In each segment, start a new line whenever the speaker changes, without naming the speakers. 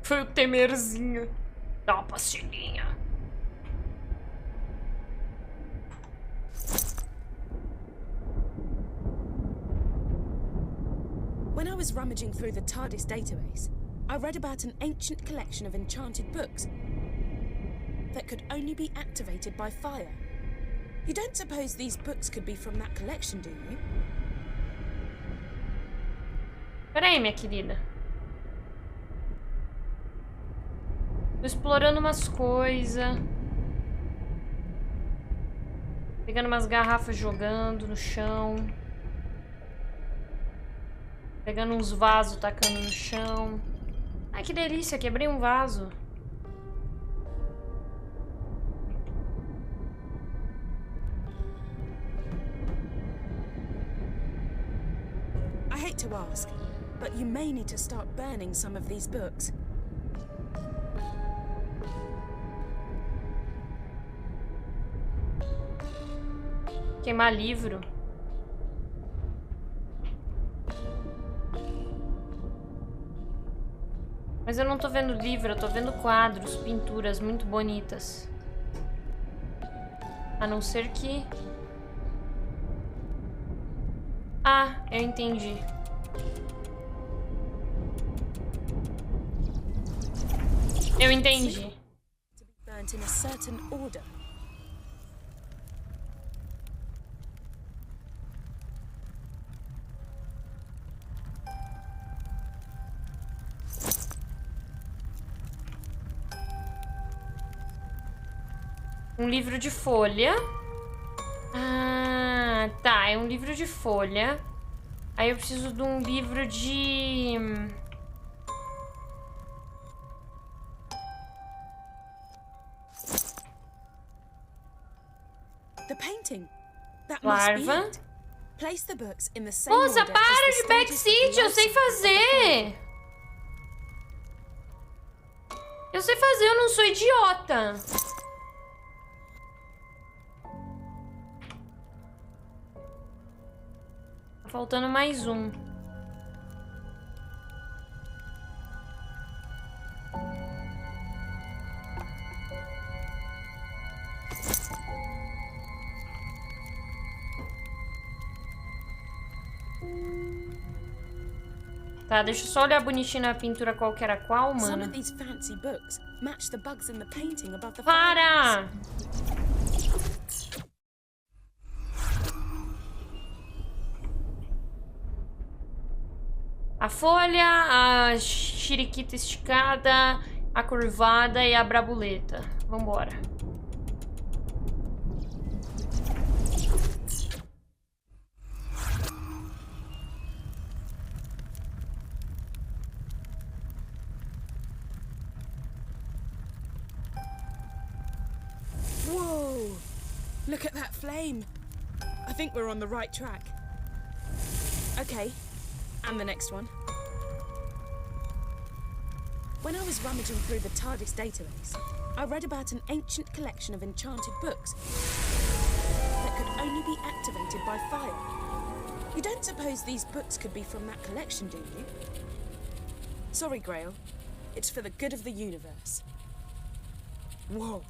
Foi o temerzinho. Dá uma pastilhinha.
When I was rummaging through the TARDIS database, I read about an ancient collection of enchanted books that could only be activated by fire. You don't suppose these books could be from that collection, do you?
Peraí, minha querida. Tô explorando umas coisas. Pegando umas garrafas, jogando no chão. Pegando uns vasos, tacando no chão. Ai, que delícia, quebrei um vaso.
I hate to ask, but you may need to start burning some of these books.
Queimar livro. Mas eu não tô vendo livro, eu tô vendo quadros, pinturas muito bonitas. A não ser que... Ah, eu entendi. Eu entendi.
To be burnt in a certain order.
Um livro de folha. Ah, tá. É um livro de folha. Aí eu preciso de um livro de...
The painting. That must be
Larva.
it. Place the books in the same
Moça,
order as
para
the
de
stages of
backseat!
the
Eu sei
life cycle of the flower.
fazer! Eu sei fazer, eu não sou idiota! Tá faltando mais um. Tá, deixa eu só olhar bonitinho na pintura qual que era qual,
Some
mano.
of these fancy books match the bugs in the painting above the
Para! A folha, a chiriquita esticada, a curvada e a brabuleta. Vambora.
Whoa! Look at that flame. I think we're on the right track. Okay, and the next one. When I was rummaging through the TARDIS database, I read about an ancient collection of enchanted books that could only be activated by fire. You don't suppose these books could be from that collection, do you? Sorry, Grail. It's for the good of the universe. Whoa.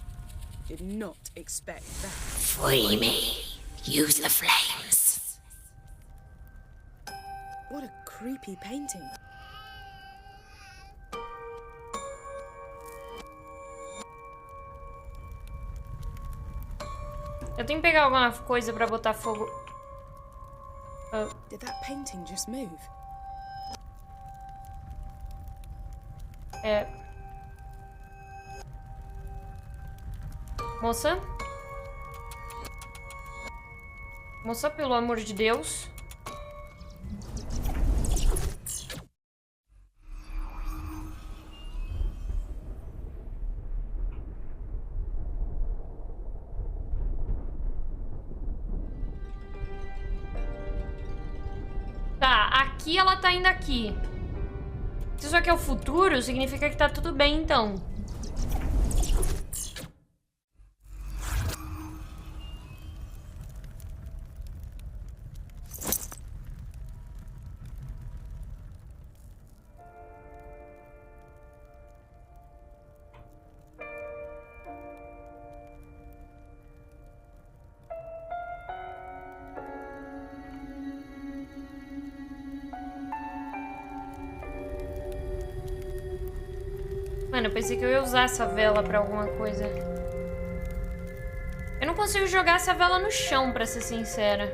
Did not expect that.
Free me. Use the flames.
What a creepy painting.
Eu tenho que pegar alguma coisa pra botar fogo.
Did that painting just move?
É. Moça? Moça, pelo amor de Deus. Tá, aqui ela tá indo aqui. Se isso aqui é o futuro, significa que tá tudo bem, então. Mano, eu pensei que eu ia usar essa vela pra alguma coisa. Eu não consigo jogar essa vela no chão, pra ser sincera.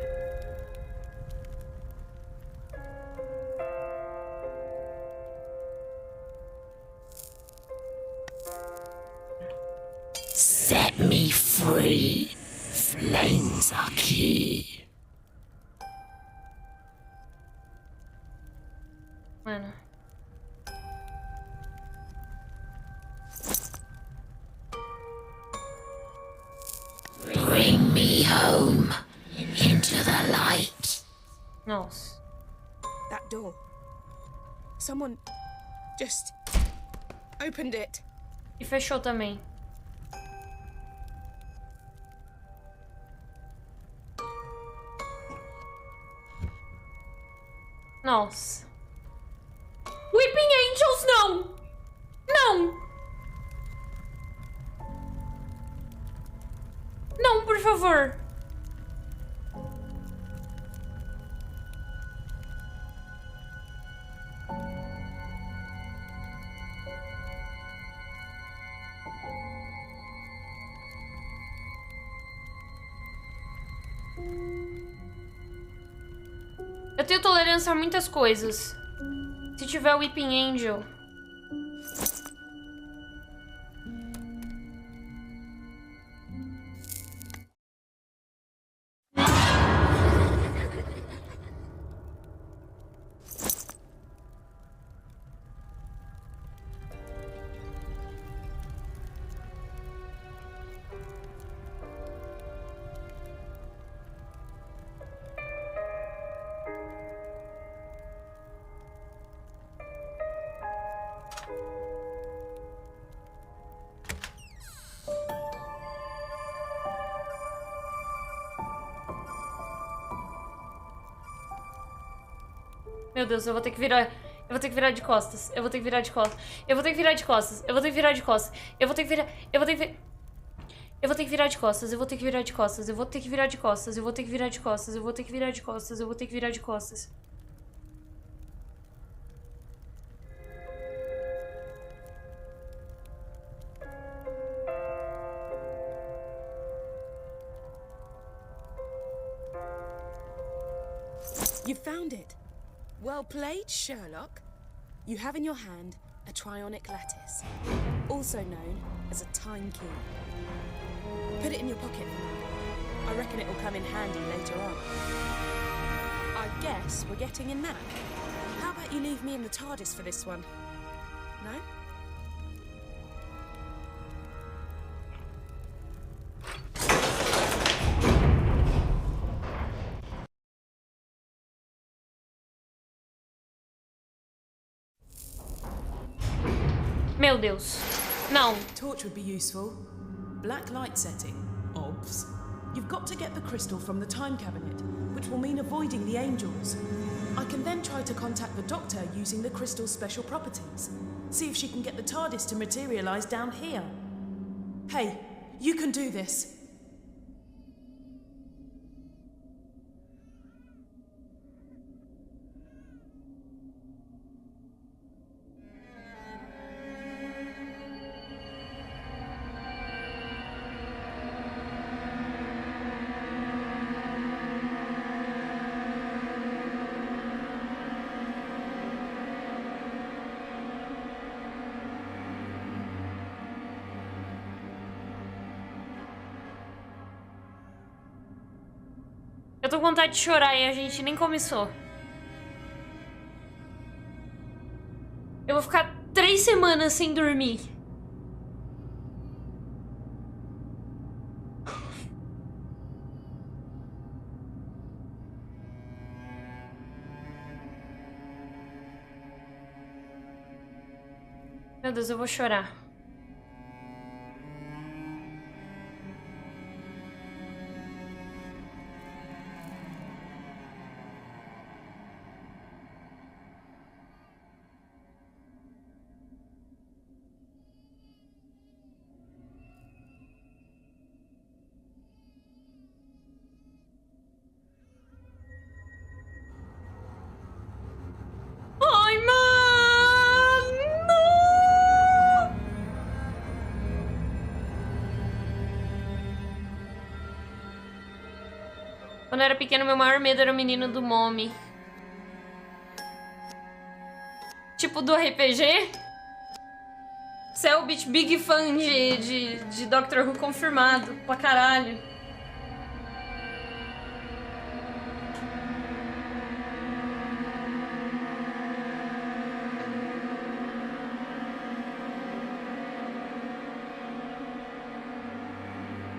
Set me free. Flames are key.
Mano.
Bring me home into the light.
Nossa.
That door. Someone just opened it.
E fechou também. Nossa. Weeping Angels, não! Não! Não, por favor. Eu tenho tolerância a muitas coisas. Se tiver o Weeping Angel. Meu Deus, eu vou ter que virar. Eu vou ter que virar de costas. Eu vou ter que virar de costas. Eu vou ter que virar de costas. Eu vou ter que virar de costas. Eu vou ter que virar. Eu vou ter que. Eu vou ter que virar de costas. Eu vou ter que virar de costas. Eu vou ter que virar de costas. Eu vou ter que virar de costas. Eu vou ter que virar de costas. Eu vou ter que virar de costas.
You found it. Well played, Sherlock. You have in your hand a trionic lattice, also known as a time key. Put it in your pocket for now. I reckon it'll come in handy later on. I guess we're getting in that. How about you leave me in the TARDIS for this one? No?
Meu Deus. Não.
Torch would be useful. Black light setting. Obs. You've got to get the crystal from the time cabinet, which will mean avoiding the angels. I can then try to contact the Doctor using the crystal's special properties. See if she can get the TARDIS to materialize down here. Hey, you can do this.
Eu tô com vontade de chorar e a gente nem começou. Eu vou ficar 3 semanas sem dormir. Meu Deus, eu vou chorar. Ai, mano! Quando eu era pequeno, meu maior medo era o menino do Mommy. Tipo do RPG? Selbit, big fã de Doctor Who confirmado. Pra caralho.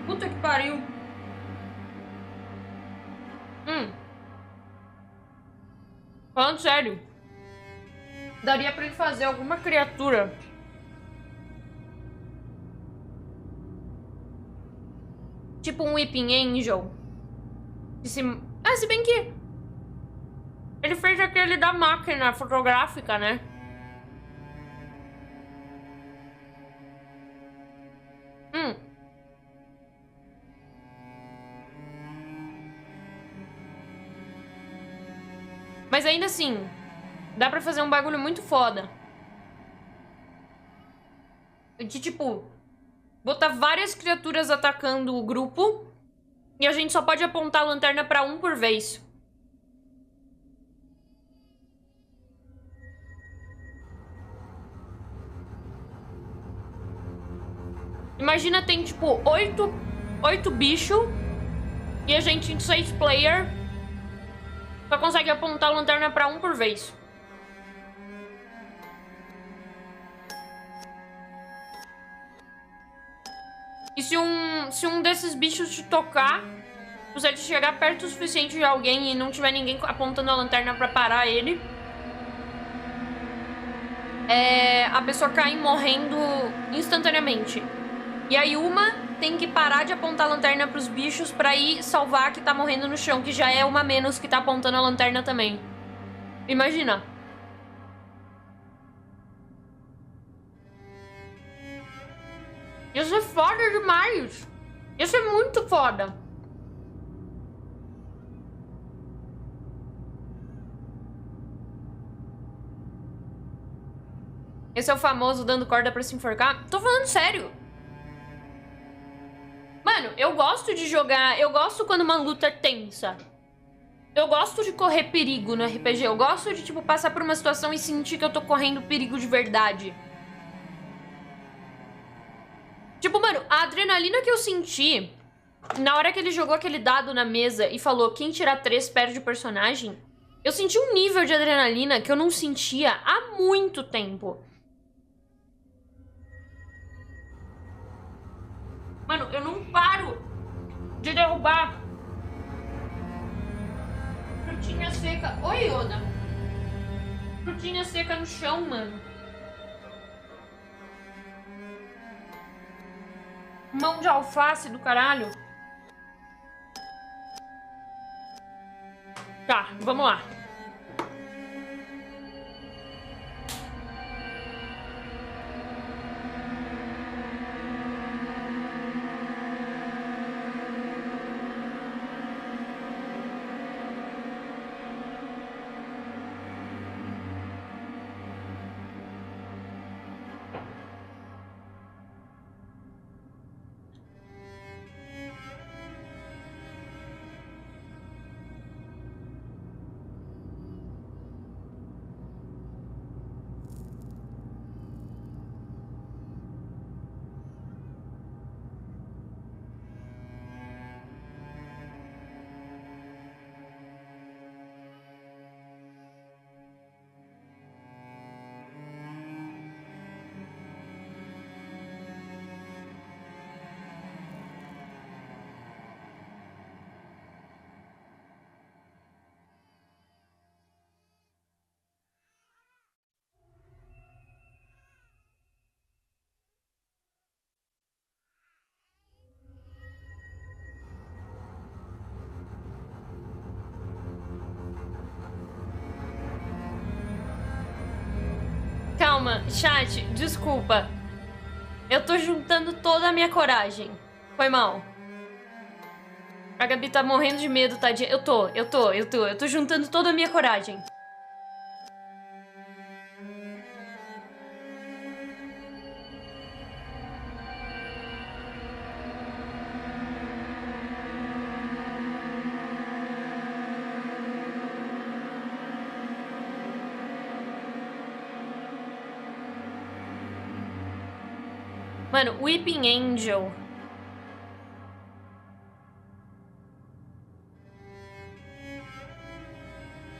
Puta que pariu. Falando sério. Daria pra ele fazer alguma criatura. Tipo um Weeping Angel. Se bem que... ele fez aquele da máquina fotográfica, né? Mas ainda assim, dá pra fazer um bagulho muito foda. De tipo, botar várias criaturas atacando o grupo e a gente só pode apontar a lanterna pra um por vez. Imagina, tem tipo 8 bichos e a gente em 6 player só consegue apontar a lanterna pra um por vez. E se um desses bichos te tocar, se você chegar perto o suficiente de alguém e não tiver ninguém apontando a lanterna pra parar ele, a pessoa cai morrendo instantaneamente. E aí uma tem que parar de apontar a lanterna pros bichos pra ir salvar a que tá morrendo no chão, que já é uma menos que tá apontando a lanterna também. Imagina. Ia ser foda demais. Ia ser muito foda. Esse é o famoso dando corda pra se enforcar? Tô falando sério. Mano, eu gosto de jogar... eu gosto quando uma luta é tensa. Eu gosto de correr perigo no RPG. Eu gosto de, tipo, passar por uma situação e sentir que eu tô correndo perigo de verdade. Tipo, mano, a adrenalina que eu senti na hora que ele jogou aquele dado na mesa e falou quem tirar 3 perde o personagem, eu senti um nível de adrenalina que eu não sentia há muito tempo. Mano, eu não paro de derrubar frutinha seca. Oi, Yoda. Frutinha seca no chão, mano. Mão de alface do caralho. Tá, vamos lá. Calma, chat, desculpa. Eu tô juntando toda a minha coragem. Foi mal. A Gabi tá morrendo de medo, tadinha. Eu tô juntando toda a minha coragem. Mano, Weeping Angel.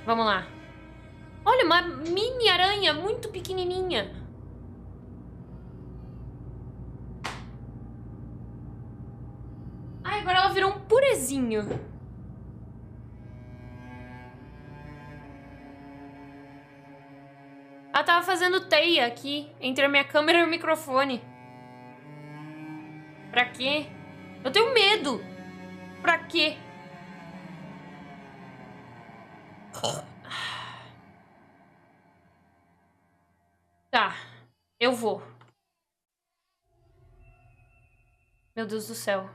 Vamos lá. Olha, uma mini aranha muito pequenininha. Ai, agora ela virou um purezinho. Ela tava fazendo teia aqui entre a minha câmera e o microfone. Pra quê? Eu tenho medo. Pra quê? Tá, eu vou. Meu Deus do céu.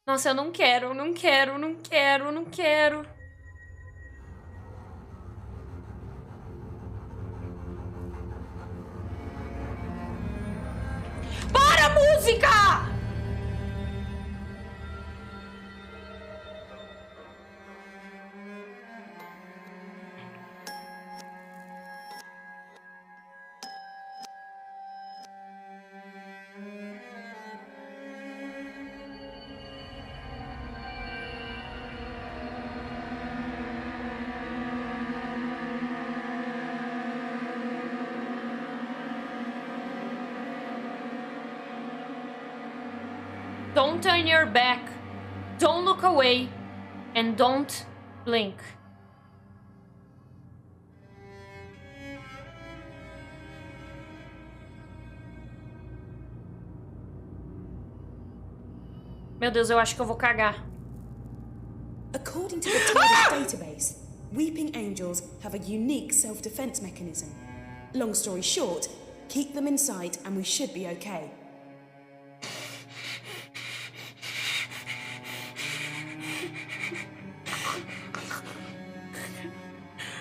Nossa, eu não quero, não quero, não quero, não quero. Para a música! Don't turn your back, don't look away, and don't blink. Meu Deus, eu acho que eu vou cagar.
According to the TARDIS database, weeping angels have a unique self-defense mechanism. Long story short, keep them in sight and we should be okay.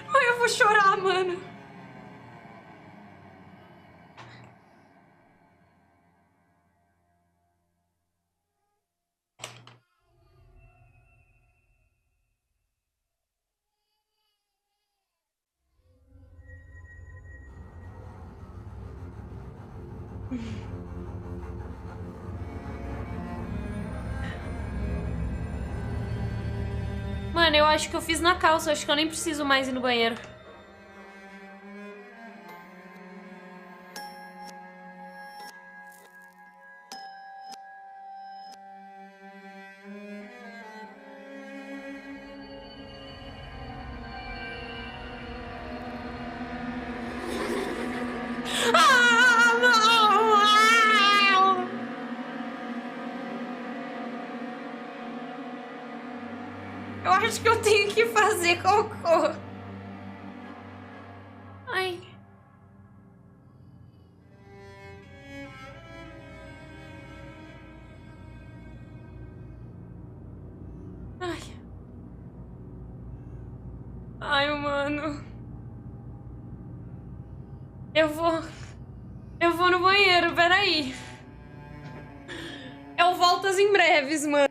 Ai, eu vou chorar, mano. Mano, eu acho que eu fiz na calça. Acho que eu nem preciso mais ir no banheiro. Eu acho que eu tenho que fazer cocô. Ai. Ai. Ai, mano. Eu vou no banheiro, peraí. Eu volto em breves, mano.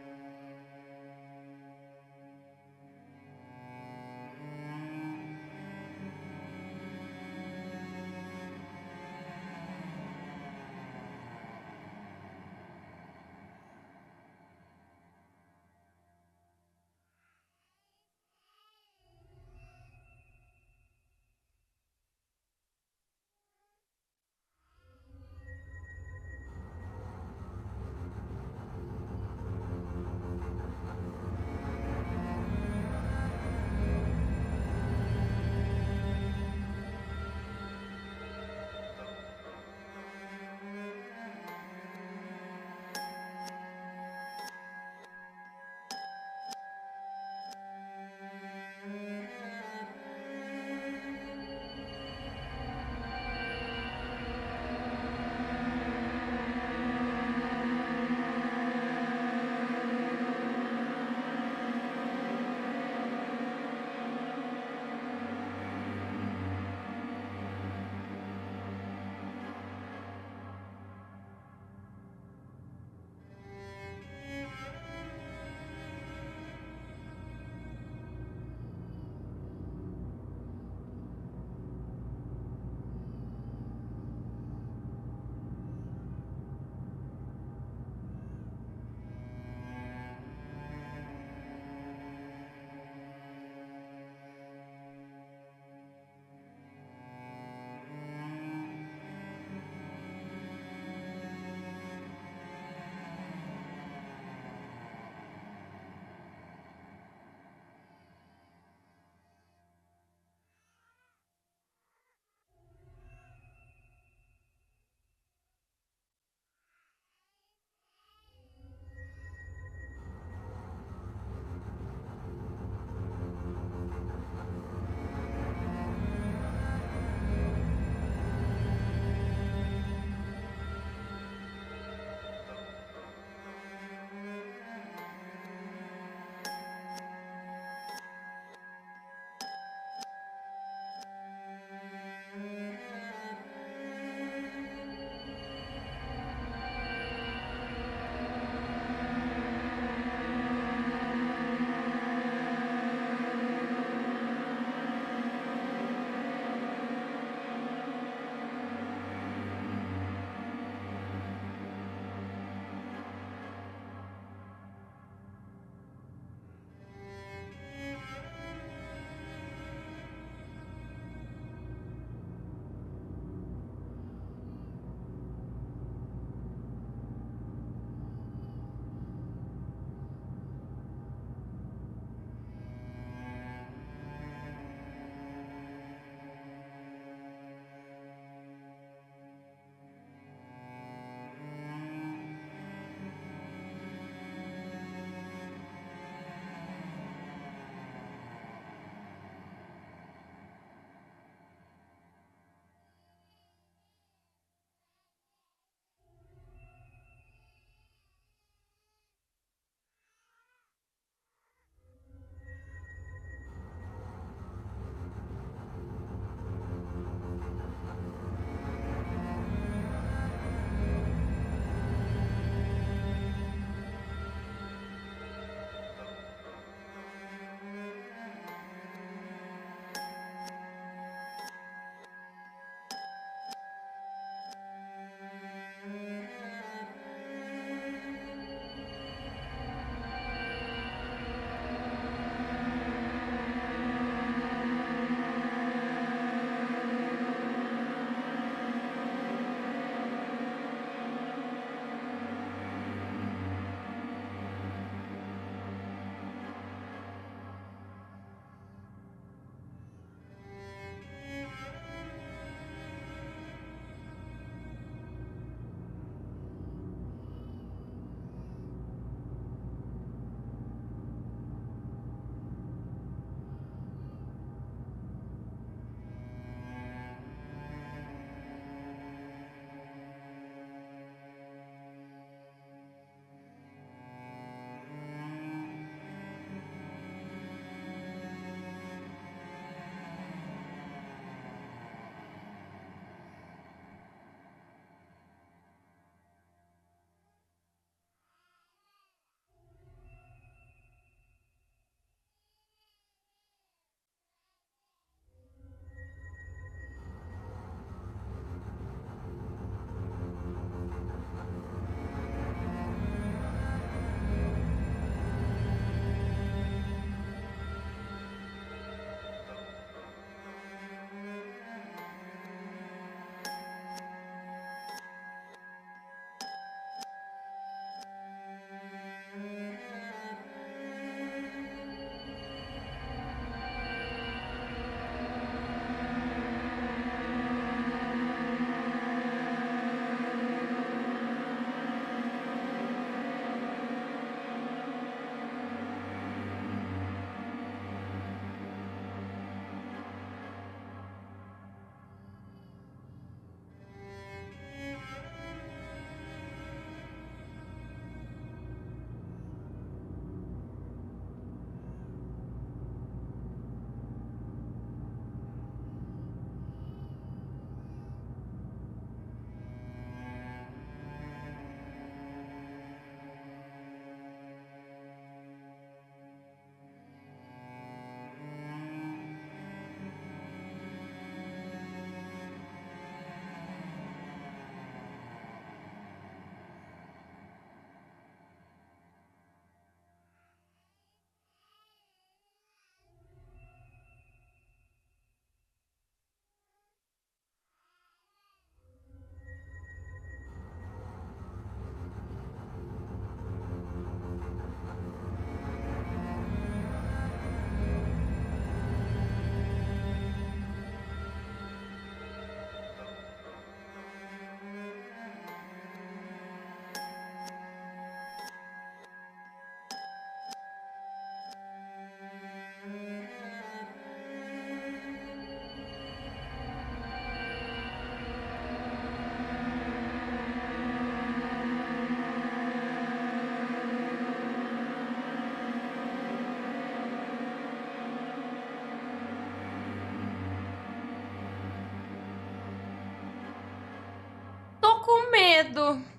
medo.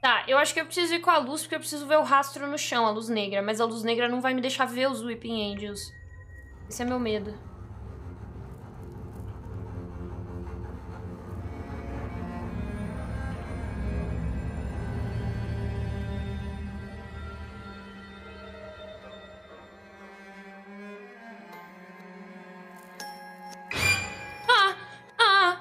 Tá, eu acho que eu preciso ir com a luz, porque eu preciso ver o rastro no chão, a luz negra. Mas a luz negra não vai me deixar ver os Weeping Angels. Esse é meu medo. Ah! Ah!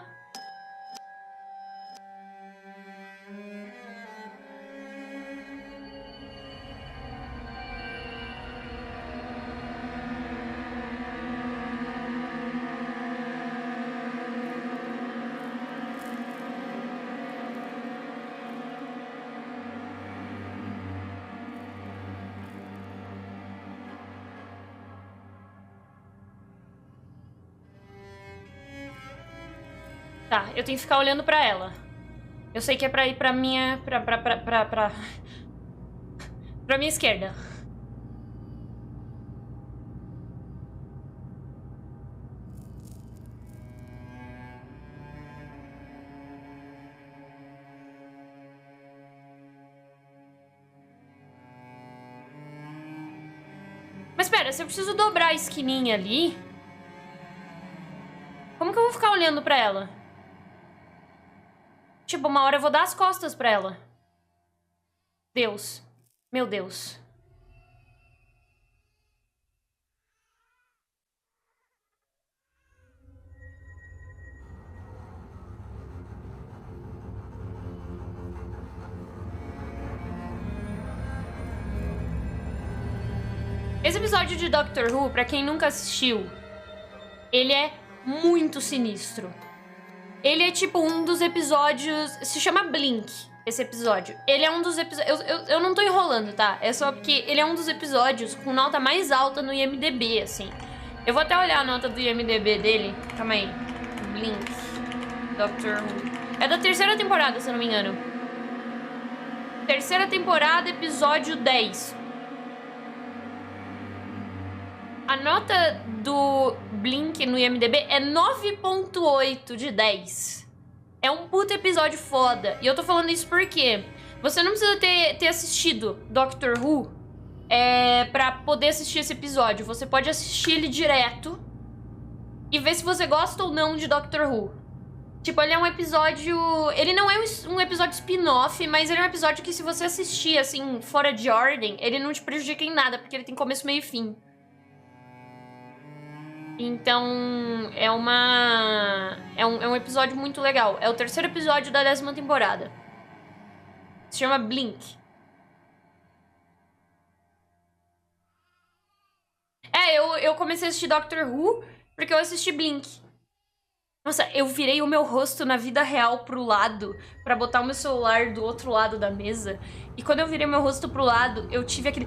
Tá, eu tenho que ficar olhando pra ela. Eu sei que é pra ir pra minha... Pra minha esquerda. Mas pera, se eu preciso dobrar a esquininha ali... Como que eu vou ficar olhando pra ela? Tipo, uma hora eu vou dar as costas pra ela. Deus. Meu Deus. Esse episódio de Doctor Who, pra quem nunca assistiu, ele é muito sinistro. Ele é tipo um dos episódios... Se chama Blink, esse episódio. Ele é um dos episódios... Eu não tô enrolando, tá? É só porque ele é um dos episódios com nota mais alta no IMDb, assim. Eu vou até olhar a nota do IMDb dele. Calma aí. Blink. Doctor Who. É da terceira temporada, se eu não me engano. Terceira temporada, episódio 10. A nota do Blink no IMDb é 9.8 de 10. É um puta episódio foda. E eu tô falando isso porque você não precisa ter assistido Doctor Who pra poder assistir esse episódio. Você pode assistir ele direto e ver se você gosta ou não de Doctor Who. Tipo, ele é um episódio... Ele não é um episódio spin-off, mas ele é um episódio que se você assistir, assim, fora de ordem, ele não te prejudica em nada, porque ele tem começo, meio e fim. Então, é um episódio muito legal. É o terceiro episódio da 10ª temporada. Se chama Blink. Eu comecei a assistir Doctor Who porque eu assisti Blink. Nossa, eu virei o meu rosto na vida real pro lado pra botar o meu celular do outro lado da mesa. E quando eu virei meu rosto pro lado, eu tive aquele...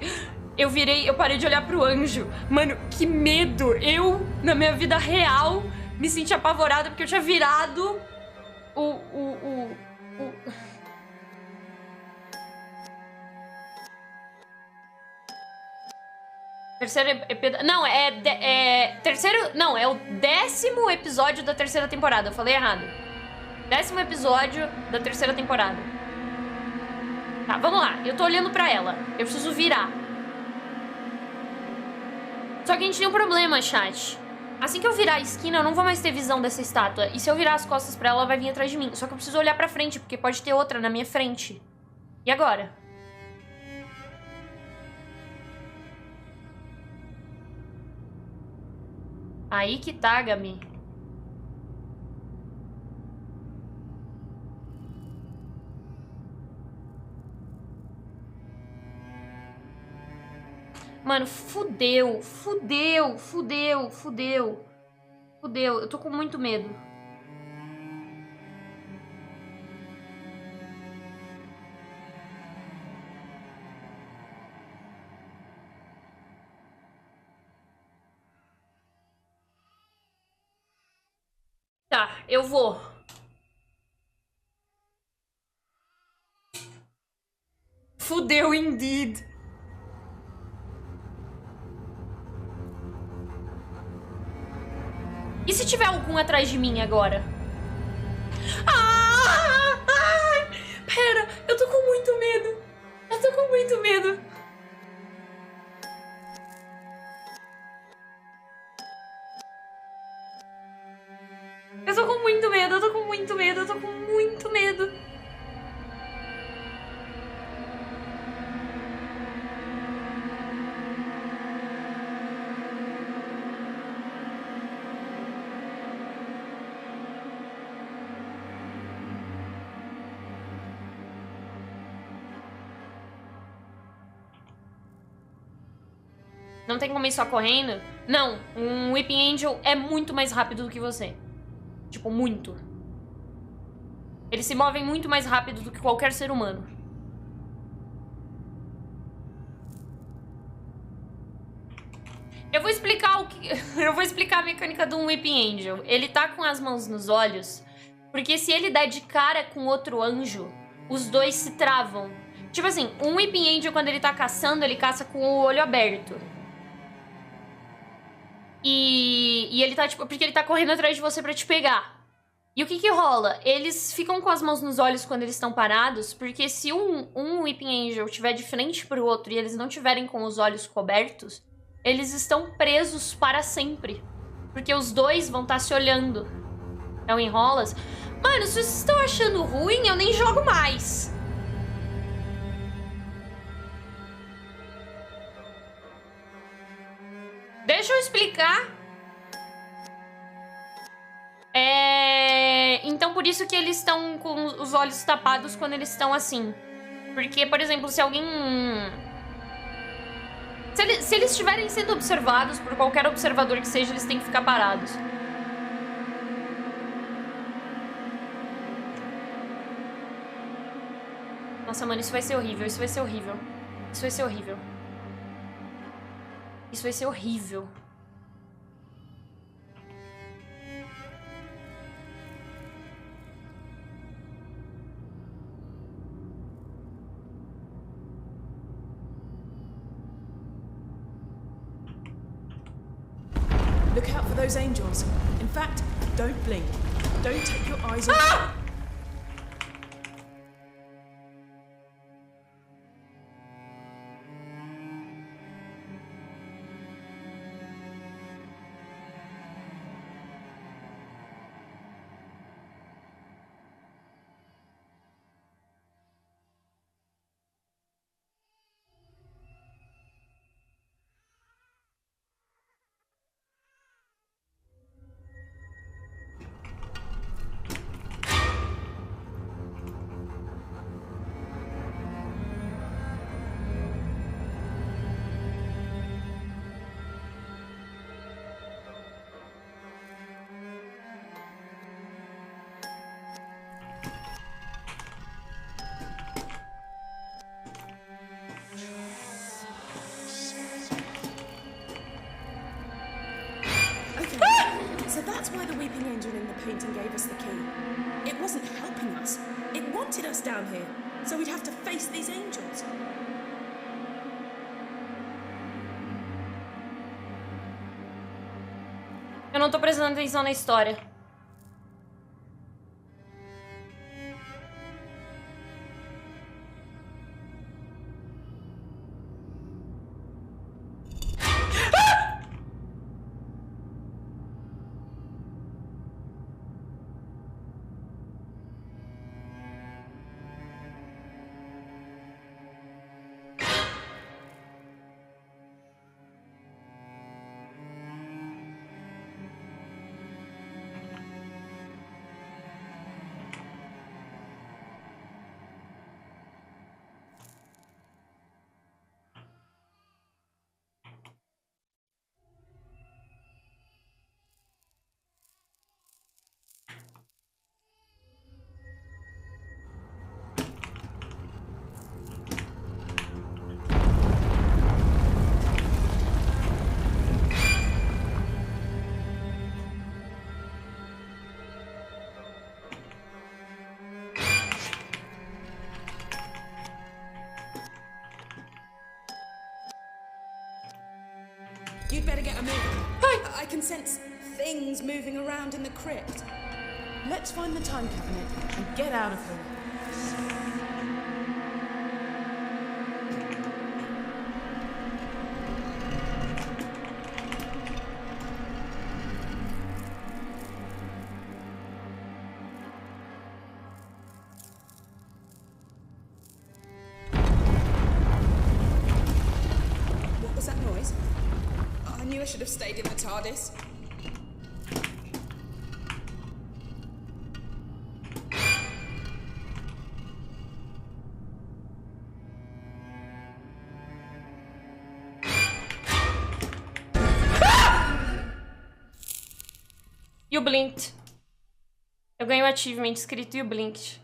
Eu parei de olhar pro anjo. Mano, que medo! Eu, na minha vida real, me senti apavorada porque eu tinha virado Não, Não, é o 10º episódio da terceira temporada. Eu falei errado. 10º episódio da terceira temporada. Tá, vamos lá. Eu tô olhando pra ela. Eu preciso virar. Só que a gente tem um problema, chat. Assim que eu virar a esquina, eu não vou mais ter visão dessa estátua. E se eu virar as costas pra ela, ela vai vir atrás de mim. Só que eu preciso olhar pra frente, porque pode ter outra na minha frente. E agora? Aí que tá, Gami. Mano, fudeu. Fudeu, fudeu, fudeu. Fudeu, eu tô com muito medo. Tá, eu vou. Fudeu, indeed. E se tiver algum atrás de mim agora? Pera, eu tô com muito medo. Eu tô com muito medo. Eu tô com muito medo, eu tô com muito medo, eu tô com muito medo. Não tem como ir só correndo? Não, um Weeping Angel é muito mais rápido do que você. Tipo, muito. Eles se movem muito mais rápido do que qualquer ser humano. Eu vou explicar o que... Eu vou explicar a mecânica do Weeping Angel. Ele tá com as mãos nos olhos, porque se ele der de cara com outro anjo, os dois se travam. Tipo assim, um Weeping Angel, quando ele tá caçando, ele caça com o olho aberto. E ele tá, tipo, porque ele tá correndo atrás de você pra te pegar. E o que que rola? Eles ficam com as mãos nos olhos quando eles estão parados, porque se um Weeping Angel tiver de frente pro outro e eles não tiverem com os olhos cobertos, eles estão presos para sempre. Porque os dois vão estar se olhando. Então enrolas. Mano, se vocês estão achando ruim, eu nem jogo mais. Deixa eu explicar. Então por isso que eles estão com os olhos tapados quando eles estão assim. Porque, por exemplo, se alguém... Se eles estiverem sendo observados por qualquer observador que seja, eles têm que ficar parados. Nossa, mano, isso vai ser horrível, isso vai ser horrível. Isso vai ser horrível. Isso vai ser horrível.
Look out for those angels. In fact, don't blink. Don't take your eyes off. So that's why the weeping angel in the painting gave us the key. It wasn't helping us. It wanted us down here. So we'd have to face these angels.
Eu não tô prestando atenção na história.
You'd better get a move.
Ai.
I can sense things moving around in the crypt.
Let's find the time cabinet and get out of here.
What was that noise? I knew I should have stayed in the TARDIS.
You blinked. Eu ganhei o achievement escrito You blinked.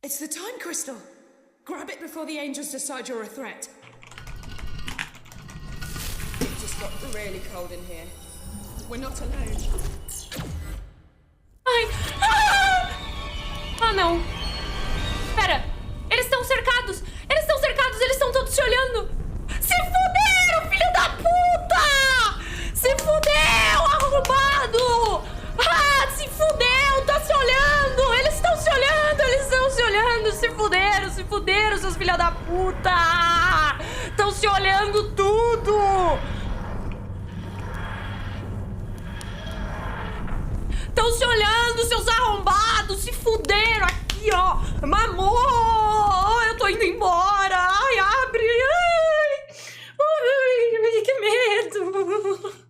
It's the time crystal. Grab it before the angels decide you're a threat. It just got really cold in here. We're not alone.
Ai! Ah! Ah, não. Pera. Eles estão cercados. Eles estão cercados. Eles estão todos se olhando. Se fuderam, filho da puta! Se fudeu, arrombado! Ah, se fudeu, tá se olhando! Eles estão se olhando, eles estão se olhando! Se fuderam, seus filhos da puta! Estão se olhando tudo! Estão se olhando, seus arrombados! Se fuderam aqui, ó! Mamou! Eu tô indo embora! Ai, abre! Ai, que medo!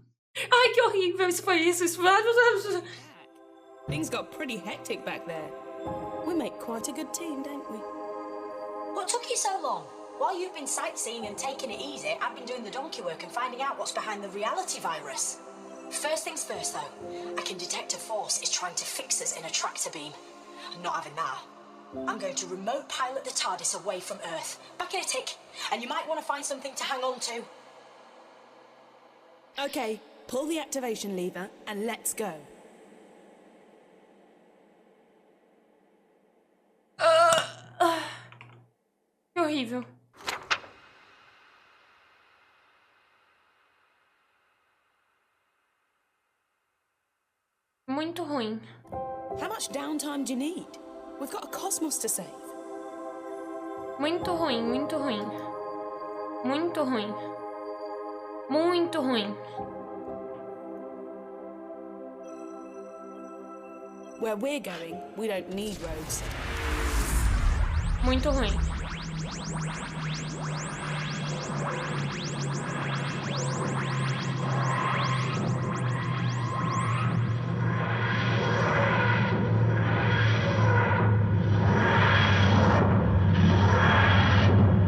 Ai, que horrível! Isso foi isso!
Things got pretty hectic back there. We make quite a good team, don't we?
What took you so long? While you've been sightseeing and taking it easy, I've been doing the donkey work and finding out what's behind the reality virus. First things first, though. I can detect a force is trying to fix us in a tractor beam. I'm not having that. I'm going to remote pilot the TARDIS away from Earth. Back in a tick. And you might want to find something to hang on to.
Okay, pull the activation lever and let's go.
Que horrível. Muito ruim.
How much downtime do you need? We've got a cosmos to save.
Muito ruim, muito ruim. Muito ruim. Muito ruim.
Where we're going, we don't need roads.
Muito ruim.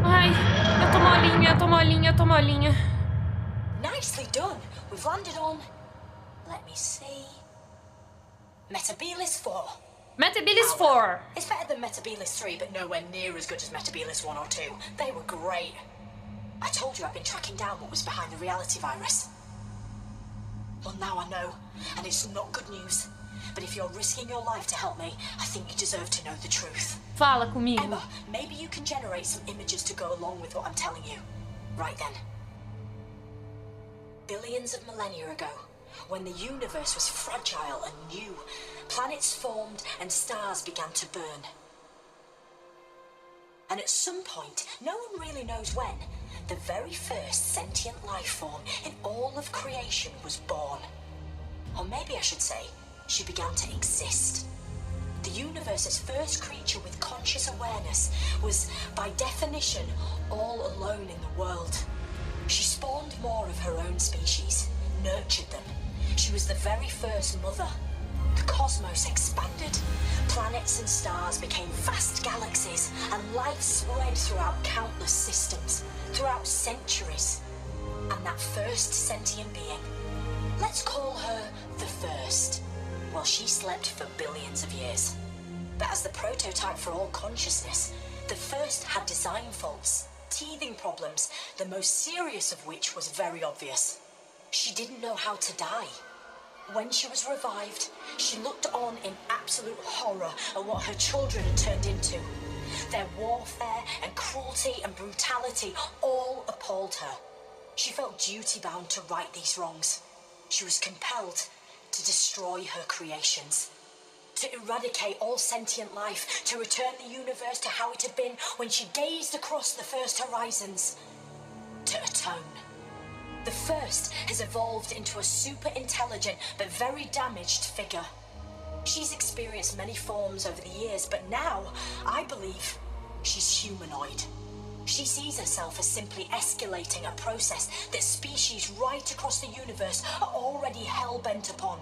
Ai, eu tô molinha, eu tô molinha, eu tô molinha.
Nicely done. We've landed on... Let me see... Metabilis 4.
Metabilis 4.
It's better than Metabilis 3, but nowhere near as good as Metabilis 1 or 2. They were great. I told you I've been tracking down what was behind the reality virus. Well, now I know, and it's not good news. But if you're risking your life to help me, I think you deserve to know the truth.
Fala comigo.
Emma, maybe you can generate some images to go along with what I'm telling you. Right then. Billions of millennia ago, when the universe was fragile and new, planets formed and stars began to burn. And at some point, no one really knows when, the very first sentient life form in all of creation was born. Or maybe I should say, she began to exist. The universe's first creature with conscious awareness was, by definition, all alone in the world. She spawned more of her own species, nurtured them. She was the very first mother. The cosmos expanded. Planets and stars became vast galaxies, and life spread throughout countless systems, throughout centuries. And that first sentient being, let's call her the first. Well, she slept for billions of years. But as the prototype for all consciousness, the first had design faults, teething problems, the most serious of which was very obvious. She didn't know how to die. When she was revived, she looked on in absolute horror at what her children had turned into. Their warfare and cruelty and brutality all appalled her. She felt duty-bound to right these wrongs. She was compelled to destroy her creations, to eradicate all sentient life, to return the universe to how it had been when she gazed across the first horizons, to atone. The first has evolved into a super intelligent but very damaged figure. She's experienced many forms over the years, but now, I believe, she's humanoid. She sees herself as simply escalating a process that species right across the universe are already hell-bent upon.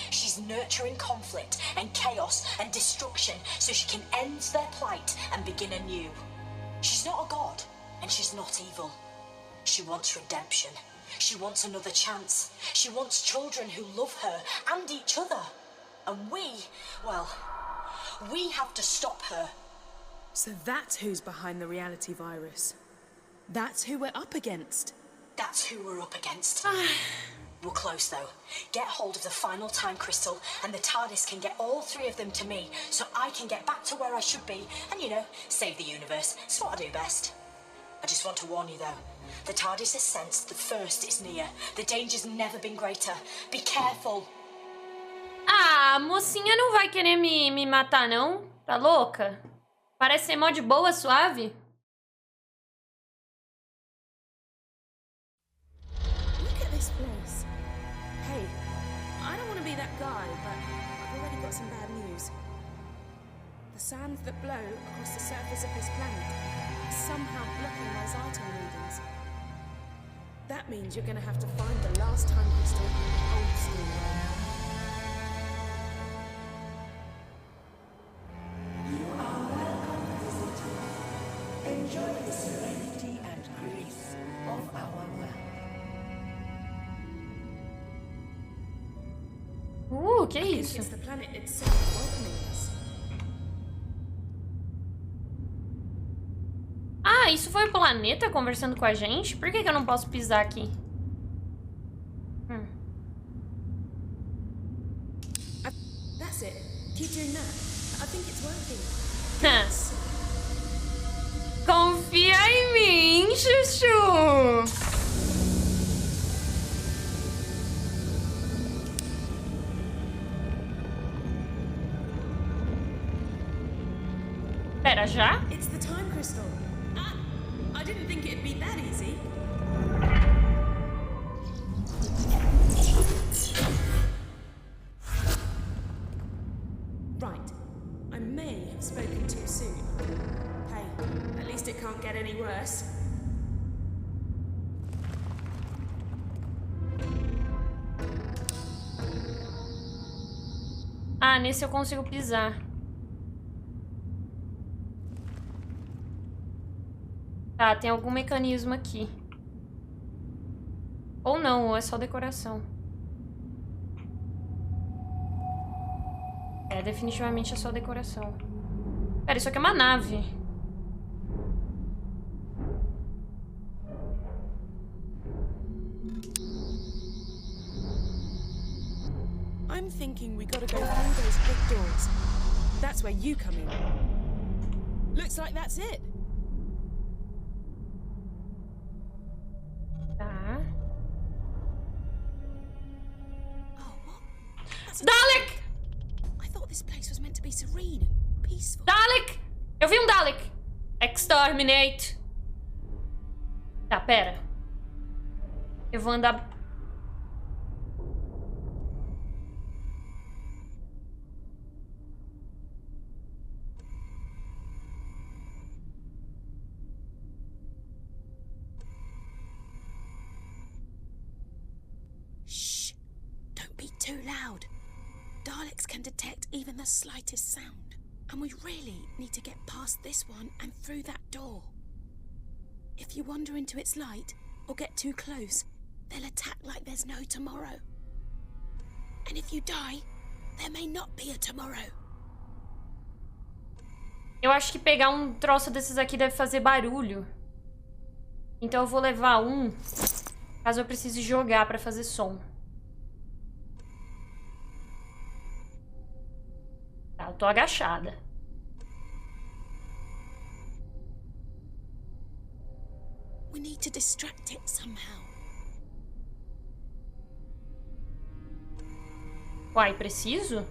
She's nurturing conflict and chaos and destruction so she can end their plight and begin anew. She's not a god, and she's not evil. She wants redemption. She wants another chance. She wants children who love her and each other. And we have to stop her.
So that's who's behind the reality virus. That's who we're up against.
That's who we're up against. We're close, though. Get hold of the final time crystal, and the TARDIS can get all three of them to me, so I can get back to where I should be, and, save the universe. It's what I do best. I just want to warn you, though. The TARDIS has sensed the first is near. The danger's never been greater. Be careful.
Ah, a mocinha não vai querer me matar, não? Tá louca? Parece ser mó de boa, suave.
Look at this place. Hey, I don't want to be that guy, but I've already got some bad news. The sands that blow across the surface of this planet are somehow blocking those atom readings. That means you're going to have to find the last time crystal old school way.
You are welcome, visitor. Enjoy the serenity and grace of our world.
Que
I think
isso?
it's the planet itself welcoming us.
Ah, isso foi o planeta conversando com a gente? Por que eu não posso pisar aqui?
That's it. Keep doing that. I think it's working.
Confia em mim, Chuchu! Pera, já?
It's the time crystal. I didn't think it'd be that easy. Right. I may have spoken too soon. Hey, at least it can't get any worse.
Ah, nesse eu consigo pisar. Tá, tem algum mecanismo aqui. Ou não, ou é só decoração. É, definitivamente é só decoração. Pera, isso aqui é uma nave.
I'm thinking we gotta go through those big doors. That's where you come in. Looks like that's it.
Tá.
Oh, what? That's a
Dalek!
I thought this place was meant to be serene and peaceful.
Dalek! Eu vi um Dalek! Exterminate! Tá, pera. Eu vou andar...
Shh! Don't be too loud. Daleks can detect even the slightest sound. And we really need to get past this one and through that door. If you wander into its light or get too close, they'll attack like there's no tomorrow. And if you die, there may not be a tomorrow.
Eu acho que pegar um troço desses aqui deve fazer barulho. Então eu vou levar um, caso eu precise jogar pra fazer som. Tá, eu tô agachada.
We need to distract it somehow.
Uai, preciso?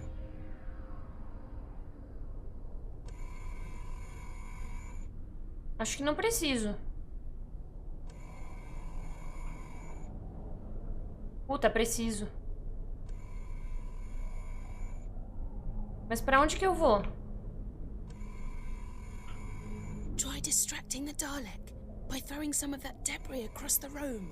Acho que não preciso. Puta, preciso. Mas pra onde que eu vou?
Try distracting the Dalek by throwing some of that debris across the room.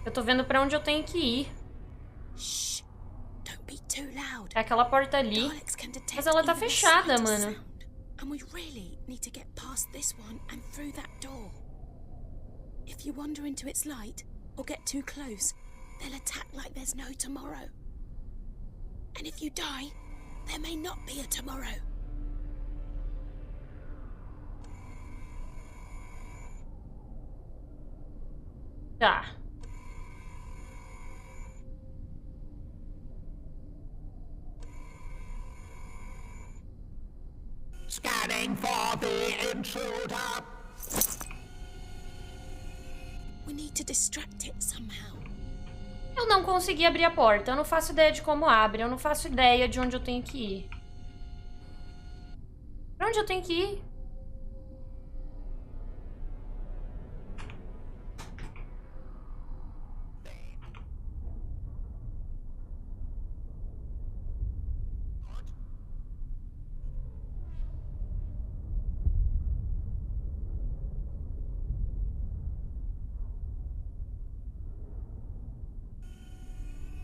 Eu tô vendo pra onde eu tenho que ir.
Shh! Don't be too loud.
É aquela porta ali.
Daleks can detect
Mas ela tá
even the
fechada,
slightest
mano.
sound. And we really need to get past this one and through that door. If you wander into its light or get too close, they'll attack like there's no tomorrow. And if you die, there may not be a tomorrow.
Tá.
Scanning for the intruder.
We need to distract it somehow.
Eu não consegui abrir a porta. Eu não faço ideia de como abre. Eu não faço ideia de onde eu tenho que ir. Pra onde eu tenho que ir?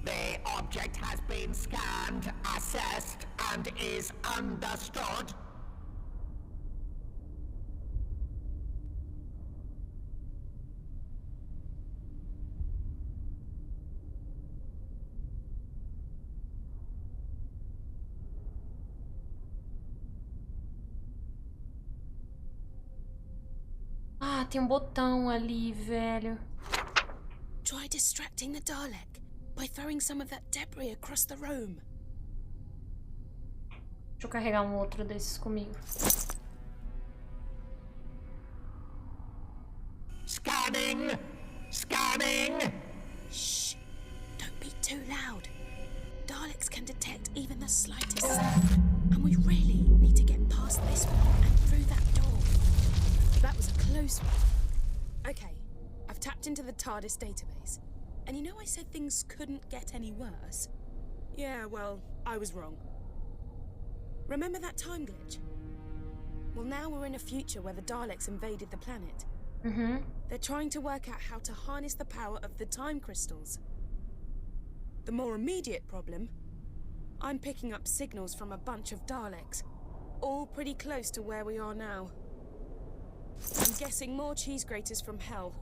The object has been scanned, assessed, and is understood.
Ah, tem um botão ali, velho.
Try distracting the Dalek by throwing some of that debris across the room.
Deixa eu carregar um outro desses comigo.
Scanning! Scanning!
Shh! Don't be too loud. Daleks can detect even the slightest sound. And we really need to get past this one and through that door. That was a close one. Okay, I've tapped into the TARDIS database. And you know I said things couldn't get any worse? Yeah, well, I was wrong. Remember that time glitch? Well, now we're in a future where the Daleks invaded the planet.
Mm-hmm.
They're trying to work out how to harness the power of the time crystals. The more immediate problem, I'm picking up signals from a bunch of Daleks, all pretty close to where we are now. I'm guessing more cheese graters from hell.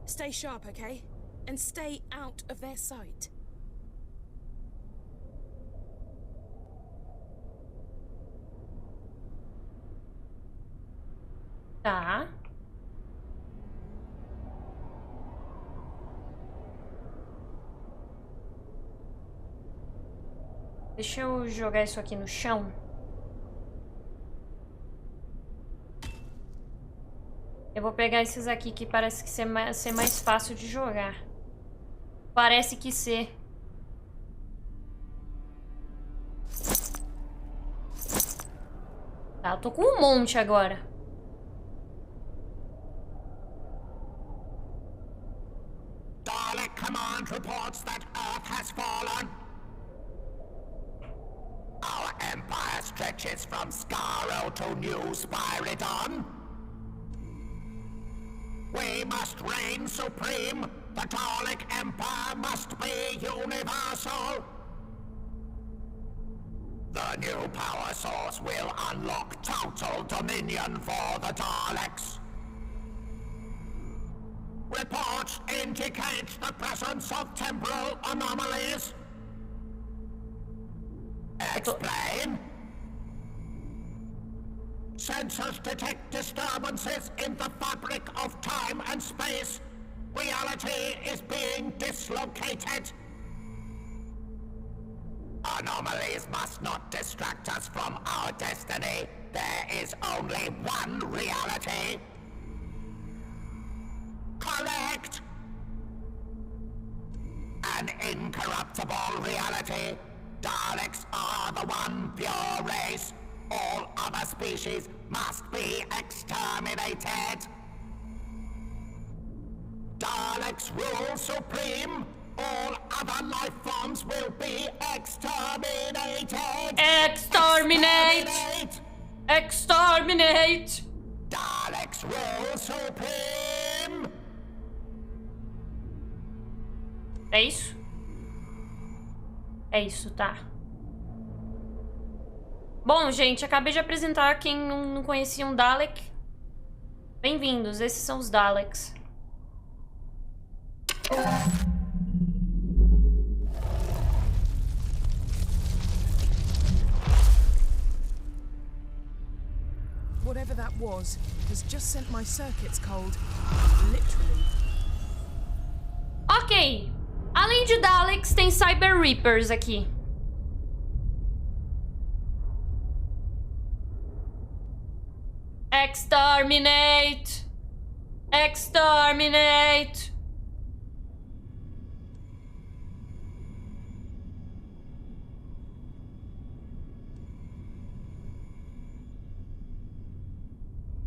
Stay sharp, okay? And stay out of their sight.
Tá. Deixa eu jogar isso aqui no chão. Eu vou pegar esses aqui que parece que ser mais fácil de jogar. Parece que ser. Tá, eu tô com um monte agora.
Dalek command reports that Earth has fallen. Our empire stretches from Skaro to New Spyridon. We must reign supreme. The Dalek Empire must be universal. The new power source will unlock total dominion for the Daleks. Reports indicate the presence of temporal anomalies. Explain. Sensors detect disturbances in the fabric of time and space. Reality is being dislocated. Anomalies must not distract us from our destiny. There is only one reality. Correct. An incorruptible reality. Daleks are the one pure race. All other species must be exterminated. Daleks rule supreme. All other life forms will be exterminated.
Exterminate! Exterminate!
Daleks rule supreme.
É isso? É isso, tá. Bom, gente, acabei de apresentar quem não conhecia um Dalek. Bem-vindos, esses são os Daleks.
Whatever that was has just sent my circuits cold. Literally.
Ok. Além de Daleks, tem Cyber Reapers aqui. Exterminate! Exterminate!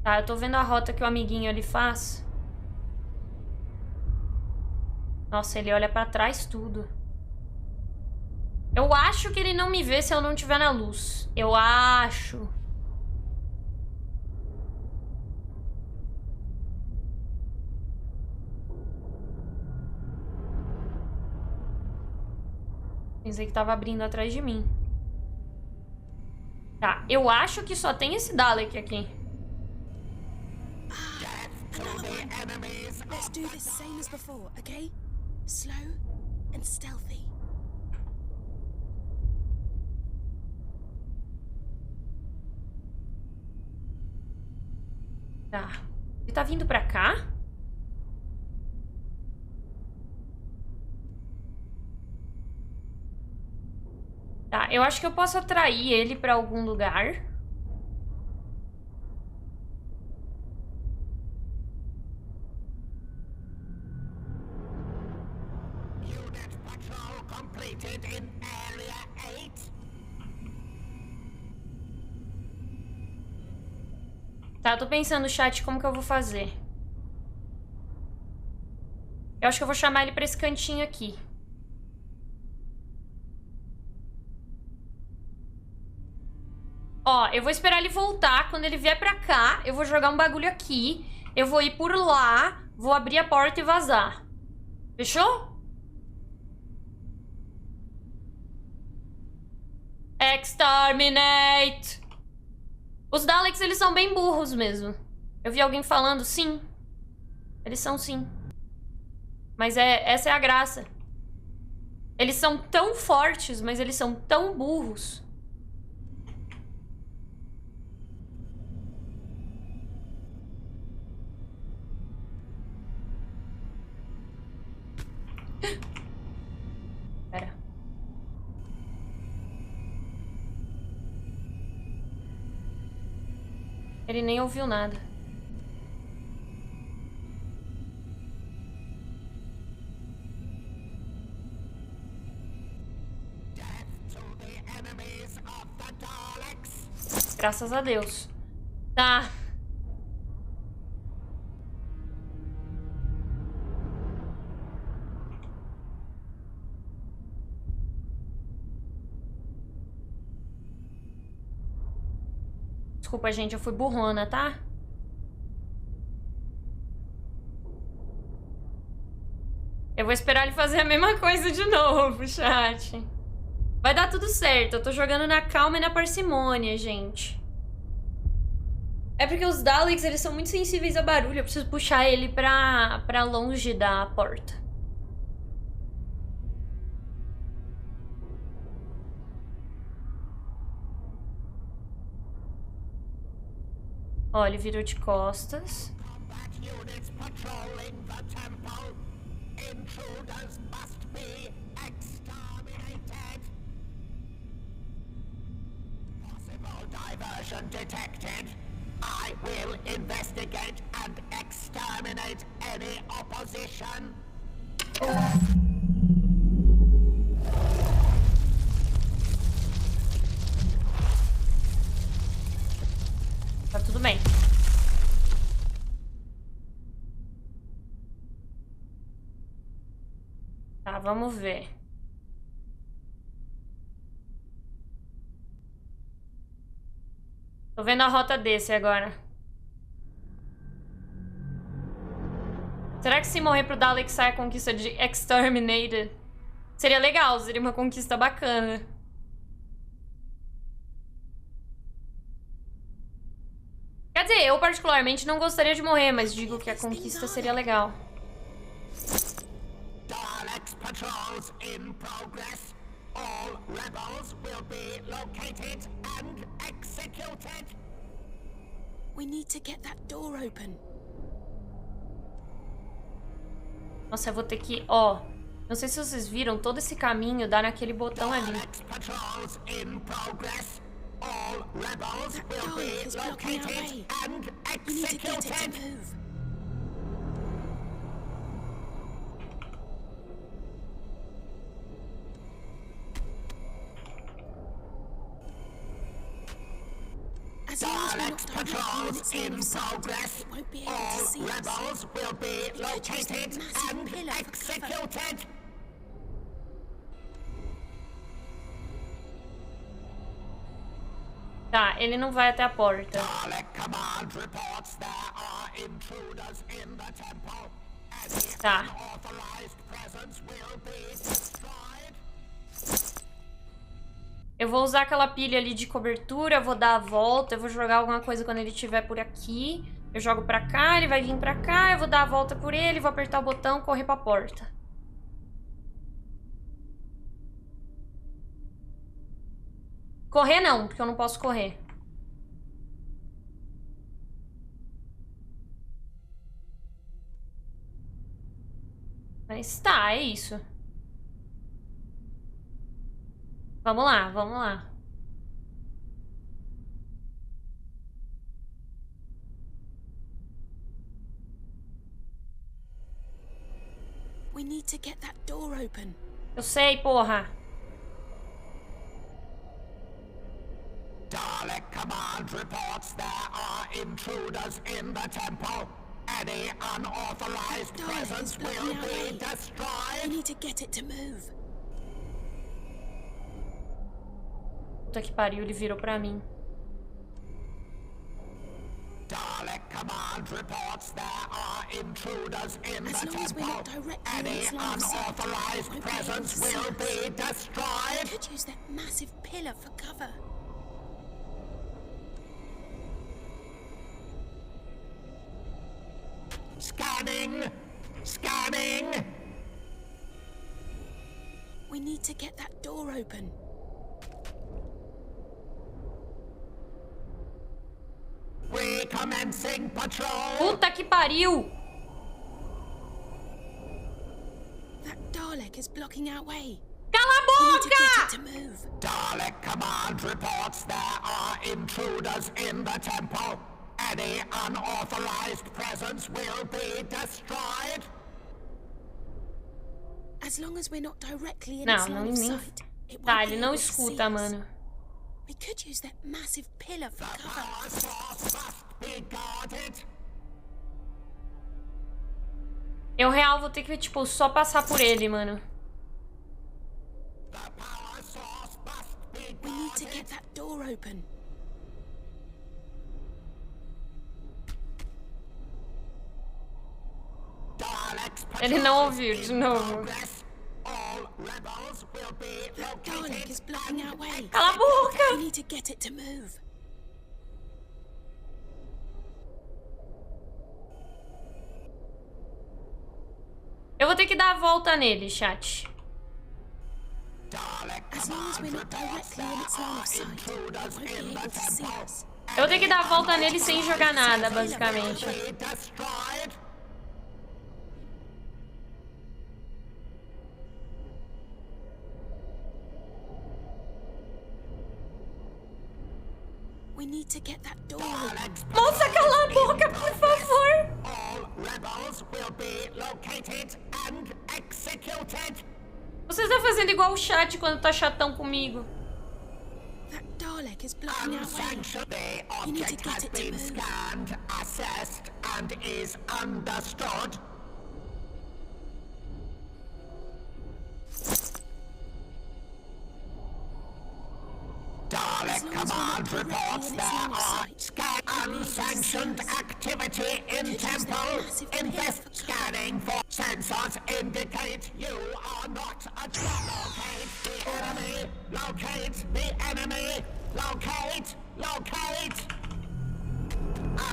Tá, eu tô vendo a rota que o amiguinho ali faz. Nossa, ele olha pra trás tudo. Eu acho que ele não me vê se eu não estiver na luz. Eu acho. Pensei que tava abrindo atrás de mim. Tá, eu acho que só tem esse Dalek aqui.
Let's do this same as before, okay? Slow and stealthy.
Tá. Ele tá vindo pra cá? Tá, eu acho que eu posso atrair ele pra algum lugar.
Unit patrol completed in Area 8.
Tá, eu tô pensando, chat, como que eu vou fazer. Eu acho que eu vou chamar ele pra esse cantinho aqui. Ó, eu vou esperar ele voltar. Quando ele vier pra cá, eu vou jogar um bagulho aqui. Eu vou ir por lá, vou abrir a porta e vazar. Fechou? Exterminate! Os Daleks, eles são bem burros mesmo. Eu vi alguém falando, sim. Eles são sim. Mas essa é a graça. Eles são tão fortes, mas eles são tão burros. Pera. Ele nem ouviu nada. graças a Deus. Tá. Desculpa, gente, eu fui burrona, tá? Eu vou esperar ele fazer a mesma coisa de novo, chat. Vai dar tudo certo. Eu tô jogando na calma e na parcimônia, gente. É porque os Daleks, eles são muito sensíveis a barulho. Eu preciso puxar ele pra longe da porta. Ó, ele virou de costas.
Intruders must be exterminated. Possible diversion detected. I will investigate and exterminate any opposition.
Tá tudo bem. Tá, vamos ver. Tô vendo a rota desse agora. Será que se morrer pro Dalek sai a conquista de Exterminated? Seria legal, seria uma conquista bacana. Quer dizer, eu particularmente não gostaria de morrer, mas digo que a conquista seria legal.
Daleks patrols in progress. All rebels will be located and executed.
We need to get that door open.
Nossa, eu vou ter que... Ó, não sei se vocês viram, todo esse caminho dá naquele botão ali.
Daleks patrols in progress. All rebels will be located and
We need to get it to
executed.
move. As long as we're not
Daleks
directly in
patrols
its line
in
of sight,
progress.
it won't be able to
All
see us.
rebels will be located
massive
and
pillar for cover.
executed.
Tá, ele não vai até a porta.
Dalek command reports there are intruders in the temple. Any
Tá.
unauthorized presence will be destroyed.
Eu vou usar aquela pilha ali de cobertura, eu vou dar a volta, eu vou jogar alguma coisa quando ele estiver por aqui. Eu jogo pra cá, ele vai vir pra cá, eu vou dar a volta por ele, vou apertar o botão, correr pra porta. Correr não, porque eu não posso correr. Mas tá, é isso. Vamos lá, vamos lá.
We need to get that door open.
Eu sei, porra.
Dalek command reports there are intruders in the temple. Any unauthorized
Dalek is
presence
blocking
will
our
be
way. We
destroyed.
need to get it to move.
Puta que pariu, ele virou pra mim.
Dalek command reports there are intruders in
As
the
long as we're not
temple.
directly in
Any
its line of sight,
unauthorized
we won't be able to
presence
see
will
us.
be destroyed.
Could use that massive pillar for cover.
Scanning! Scanning!
We need to get that door open.
Recommencing patrol!
Puta que pariu!
That Dalek is blocking our way.
Cala a
We need to get
boca!
it to move.
Dalek command reports there are intruders in the temple. Any unauthorized presence will be destroyed.
As long as we're not directly in
Não,
its line
não
of
nem...
sight, it
Tá,
won't
ele
be
não
able to see
escuta,
us.
mano.
We could use that massive pillar for
The
cover.
power source must be guarded.
Eu real vou ter que, tipo, só passar por ele, mano.
The power source must be
We need to
guarded.
get that door open.
Daleks
Ele não
patrols
ouviu de
in
novo.
progress. All rebels will be
That Dalek is
located.
blocking our way.
Cala a
We
boca!
need to get it to move.
Eu vou ter que dar a volta nele, chat.
Dalek
As long as we're
command
not
reports
directly in its
there
line
are
of sight, it
intruders
won't be
in the
able to see
temple.
us.
Eu vou ter que dar a volta nele sem jogar nada, basicamente.
Be destroyed.
We need to get that door open.
Daleks
Moça, cala a boca, por favor!
All rebels will be located and executed.
Você está fazendo igual o chat quando tá chatão comigo.
That Dalek is blocking our way.
Unsanctioned. The
You need to
object
get
has
it to
been
move.
scanned, assessed, and is understood. Dalek
long as we're not
command
directly
reports
in its
there
line of
are
sight,
scan
we'll be able to see
unsanctioned
us.
activity in
Could use that
temple.
massive pillar
Invest
for cover.
scanning for sensors indicate you are not a locate the enemy. Locate.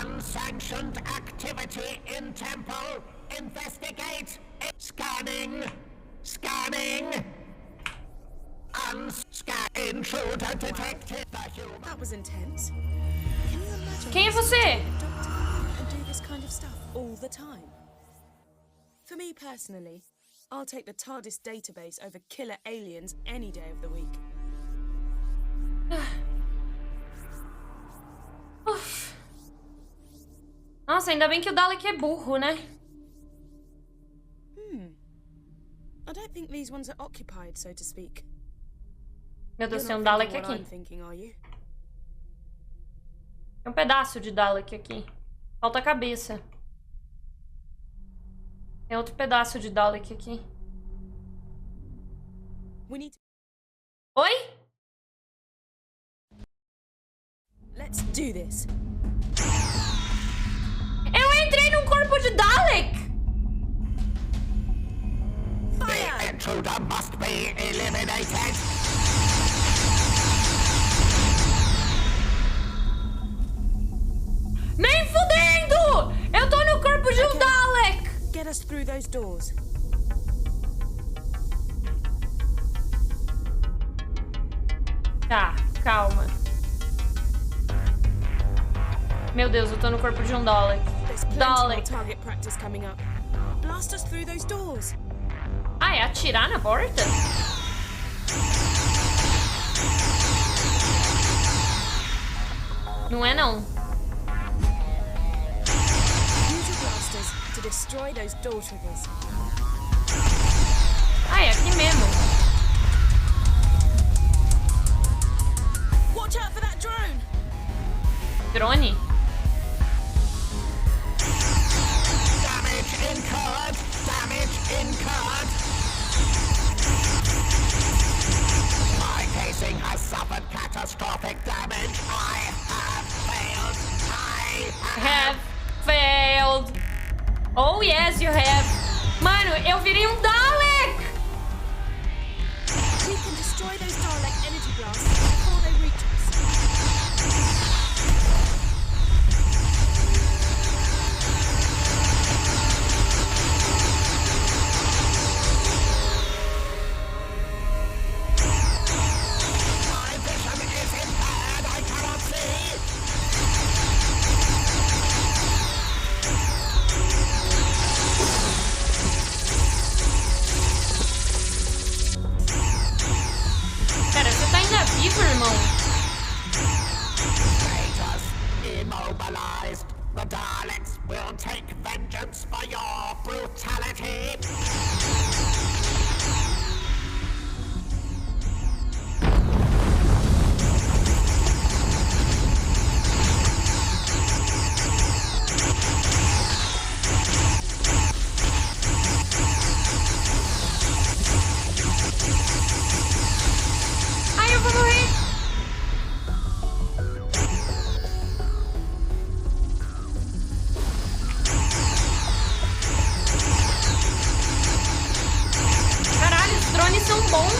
Unsanctioned activity in temple. Investigate. Scanning. Unscan intruder detected. The human.
That was intense. Can you imagine
Quem é
what
você?
a doctor and do this kind of stuff all the time? For me personally, I'll take the TARDIS database over killer aliens any day of the week.
Uf. Nossa, ainda bem que o Dalek é burro, né?
I don't think these ones are occupied, so to speak.
Meu Deus,
You're
tem um
not
Dalek
thinking what
aqui.
I'm thinking, are you?
Tem um pedaço de Dalek aqui. Falta a cabeça. Tem outro pedaço de Dalek aqui.
We need to...
Oi?
Let's do this.
Eu entrei num corpo de Dalek!
The intruder must be eliminated.
Nem fudendo! Eu tô no corpo de um Dalek!
Get us through those doors.
Tá, calma. Meu Deus, eu tô no corpo de um Dalek.
There's plenty more
Dalek.
target practice coming up. Blast us through those doors.
Ah, é atirar na porta? Não é não.
Use your blasters to destroy those door triggers.
Ah, é aqui mesmo.
Watch out for that drone!
Drone?
Damage incurred. My casing has suffered catastrophic damage. I have
Have failed. Oh yes, you have. Mano, eu virei um Dalek!
We can destroy those Dalek energy blasts before they reach us.
My vision is impaired. I cannot see.
Cara, você tá ainda vivo, irmão?
Traitors immobilized. The Daleks will take vengeance for your brutality.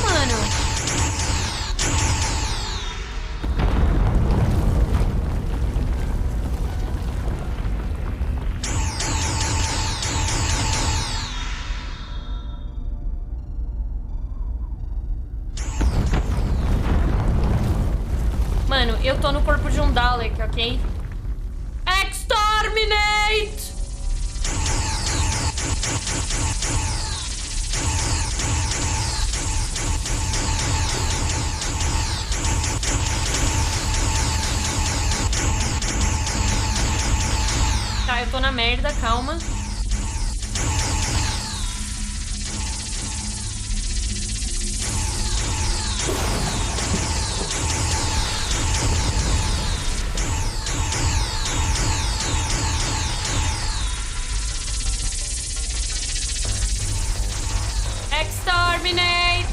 mano. Mano, eu tô no corpo de um Dalek, ok? Exterminate! Tá, eu tô na merda, calma. Exterminate!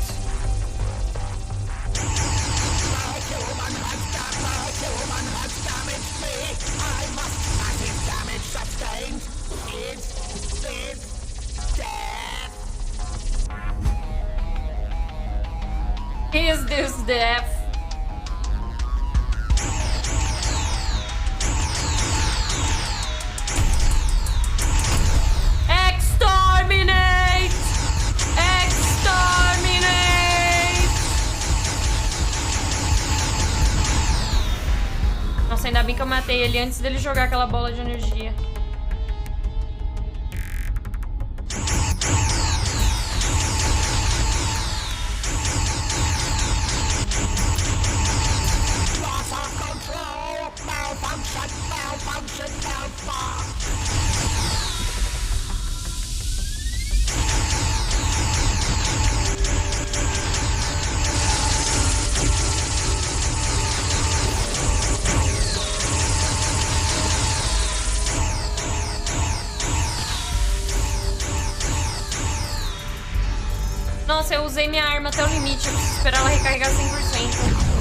Is this death? Exterminate! Exterminate! Nossa, ainda bem que eu matei ele antes dele jogar aquela bola de energia. Nossa, eu usei minha arma até o limite. Eu preciso esperar ela recarregar 100%.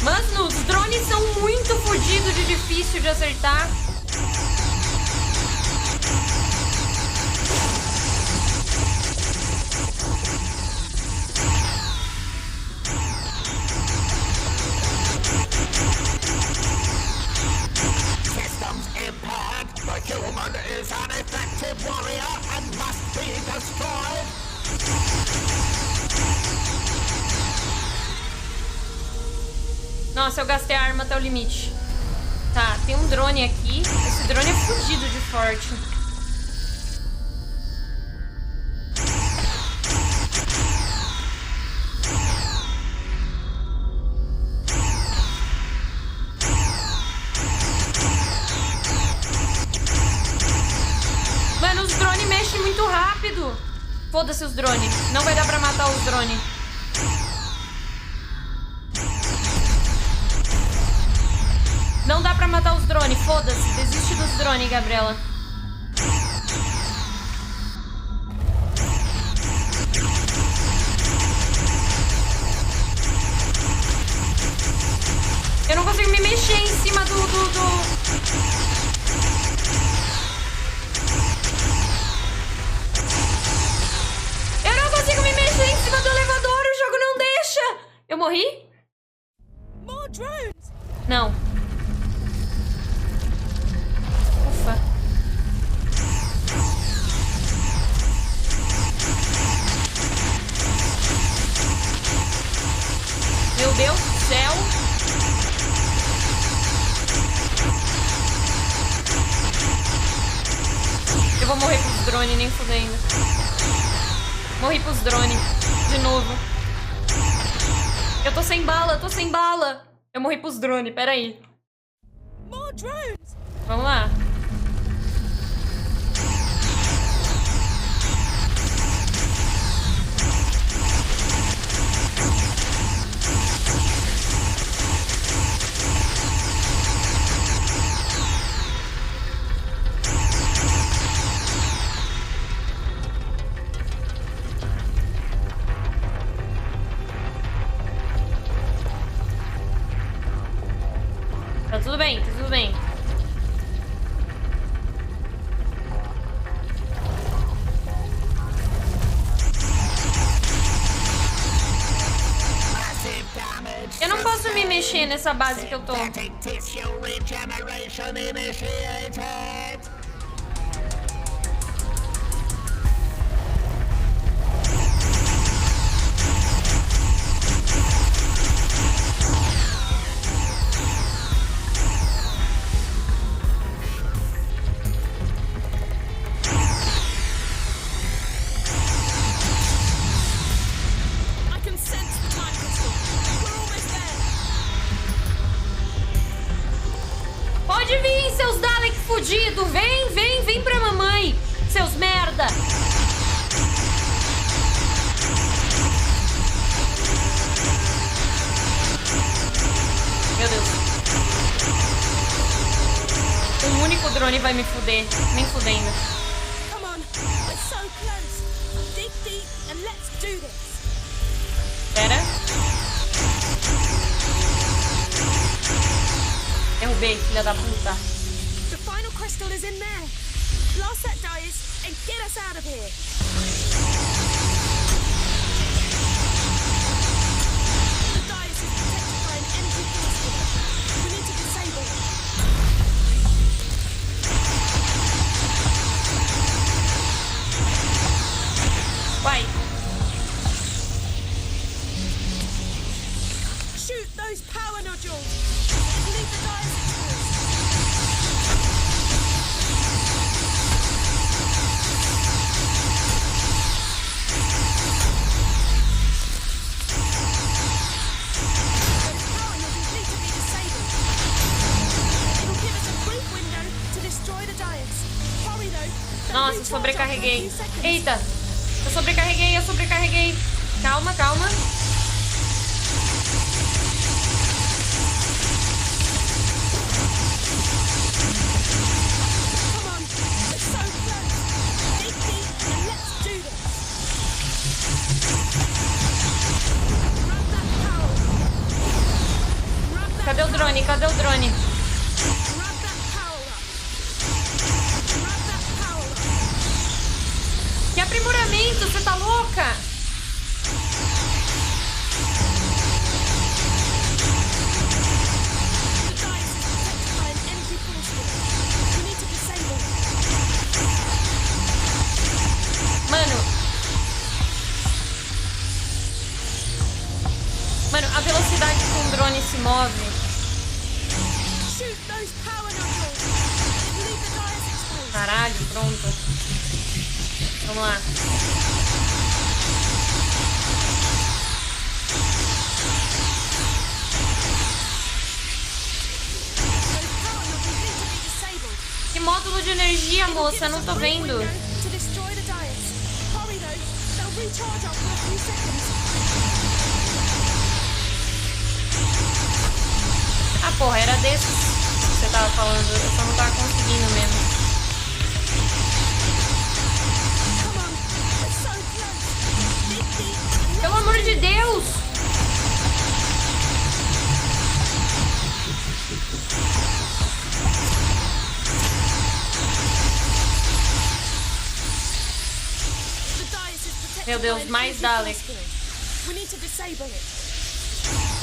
Mano, os drones são muito fodidos de difícil de acertar.
Systems impaired. The human is an effective warrior and must be destroyed.
Nossa, eu gastei a arma até o limite. Tá, tem um drone aqui. Esse drone é fodido de forte. Mano, os drones mexem muito rápido. Foda-se os drones. Não vai dar pra matar os drones. Não dá pra matar os drones, foda-se. Desiste dos drones, Gabriela. Eu não consigo me mexer em cima do... Eu não consigo me mexer em cima do elevador, o jogo não deixa. Eu morri?
More drones!
Não. Ufa. Meu Deus do céu. Eu vou morrer pros drones, nem fudendo. Morri pros drones. De novo. Eu tô sem bala, tô sem bala. Eu morri pros drones, peraí.
More drones!
Vamos lá. morrer nessa base que eu tô.
Synthetic tissue regeneration initiated.
Pode vir, seus Dalek fudido. Vem pra mamãe, seus merda. Meu Deus. Um único drone vai me fuder. Nem fudendo.
Come on, we're so close. Dig deep and let's do this.
Pera. Derrubei, filha da puta.
The final crystal is in there. Blast that dais and get us out of here. The dais is protected by an energy crystal. We need to disable it.
Vai.
Shoot those power nodules. Leave the dais exposed. Those power nodules need to be disabled. It'll give us a brief window to destroy the dais. Hurry though. They'll
Nossa,
recharge
sobrecarreguei.
after a few seconds.
Eita. Eu sobrecarreguei. Calma.
Come on, we're so close. Dig deep and let's do this. Rub that power. Rub that
Cadê o drone?
Rub that power up. Rub that power up.
Que aprimoramento, você tá louca?
The dais is protected by an energy force field. We need to disable it.
Mano, a velocidade que um drone se move.
Shoot those power nodules. Leave the dais exposed.
Caralho, pronto. Vamos lá.
Those power nodules need to be disabled.
Que módulo de energia, moça? Eu não tô vendo.
To destroy the dais. Hurry though, they'll recharge after a few seconds.
Ah, porra, era desses que você tava falando. Eu só não tava conseguindo mesmo.
Come on, we're so close. Dig deep and
Pelo amor de Deus!
the dais is protected
Meu Deus,
by an
mais
energy
Dalek.
force field. We need to disable it.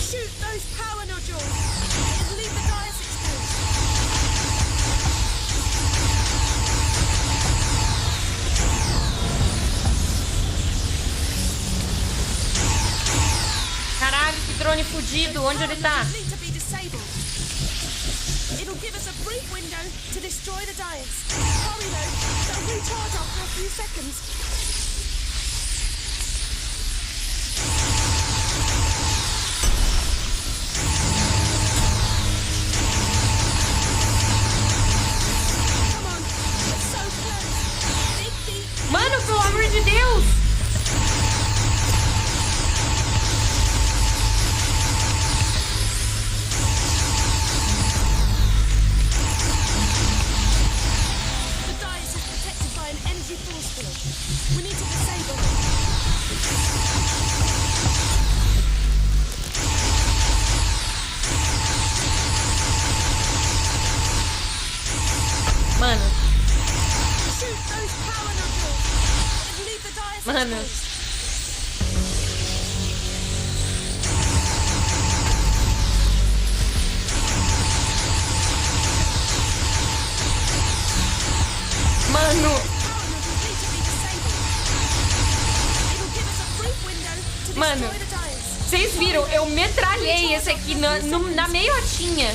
Shoot those power nodules. And leave the dais exposed.
Caralho, que drone fudido. Onde ele tá?
Need to be disabled. It'll give us a brief window to destroy the dais. Hurry though, they'll recharge after a few seconds. Come on, we're so close. Dig deep.
Mano, pelo amor de Deus!
The dais is protected by an energy force field. We need to disable it.
Mano. Mano. Mano, vocês viram? Eu metralhei esse aqui na meiotinha.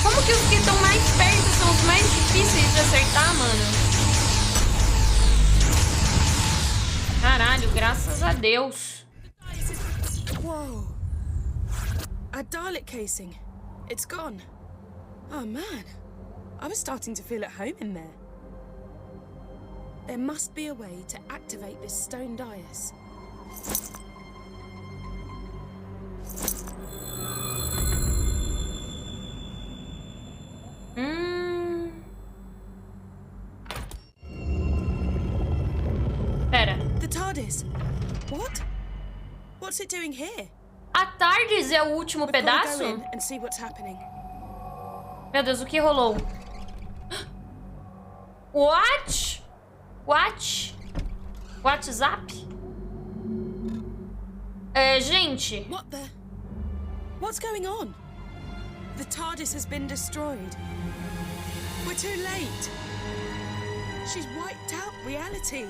Como que os que estão mais perto são os mais difíceis de acertar, mano? Caralho, graças a Deus.
Whoa. A Dalek casing. It's gone. Oh man. I was starting to feel at home in there. There must be a way to activate this stone dais.
Pera.
The TARDIS. What? What's it doing here?
A TARDIS é o último
We've got to
pedaço?
go in and see what's happening.
Meu Deus, o que rolou? What? What? WhatsApp? Gente.
What the? What's going on? The TARDIS has been destroyed. We're too late. She's wiped out reality.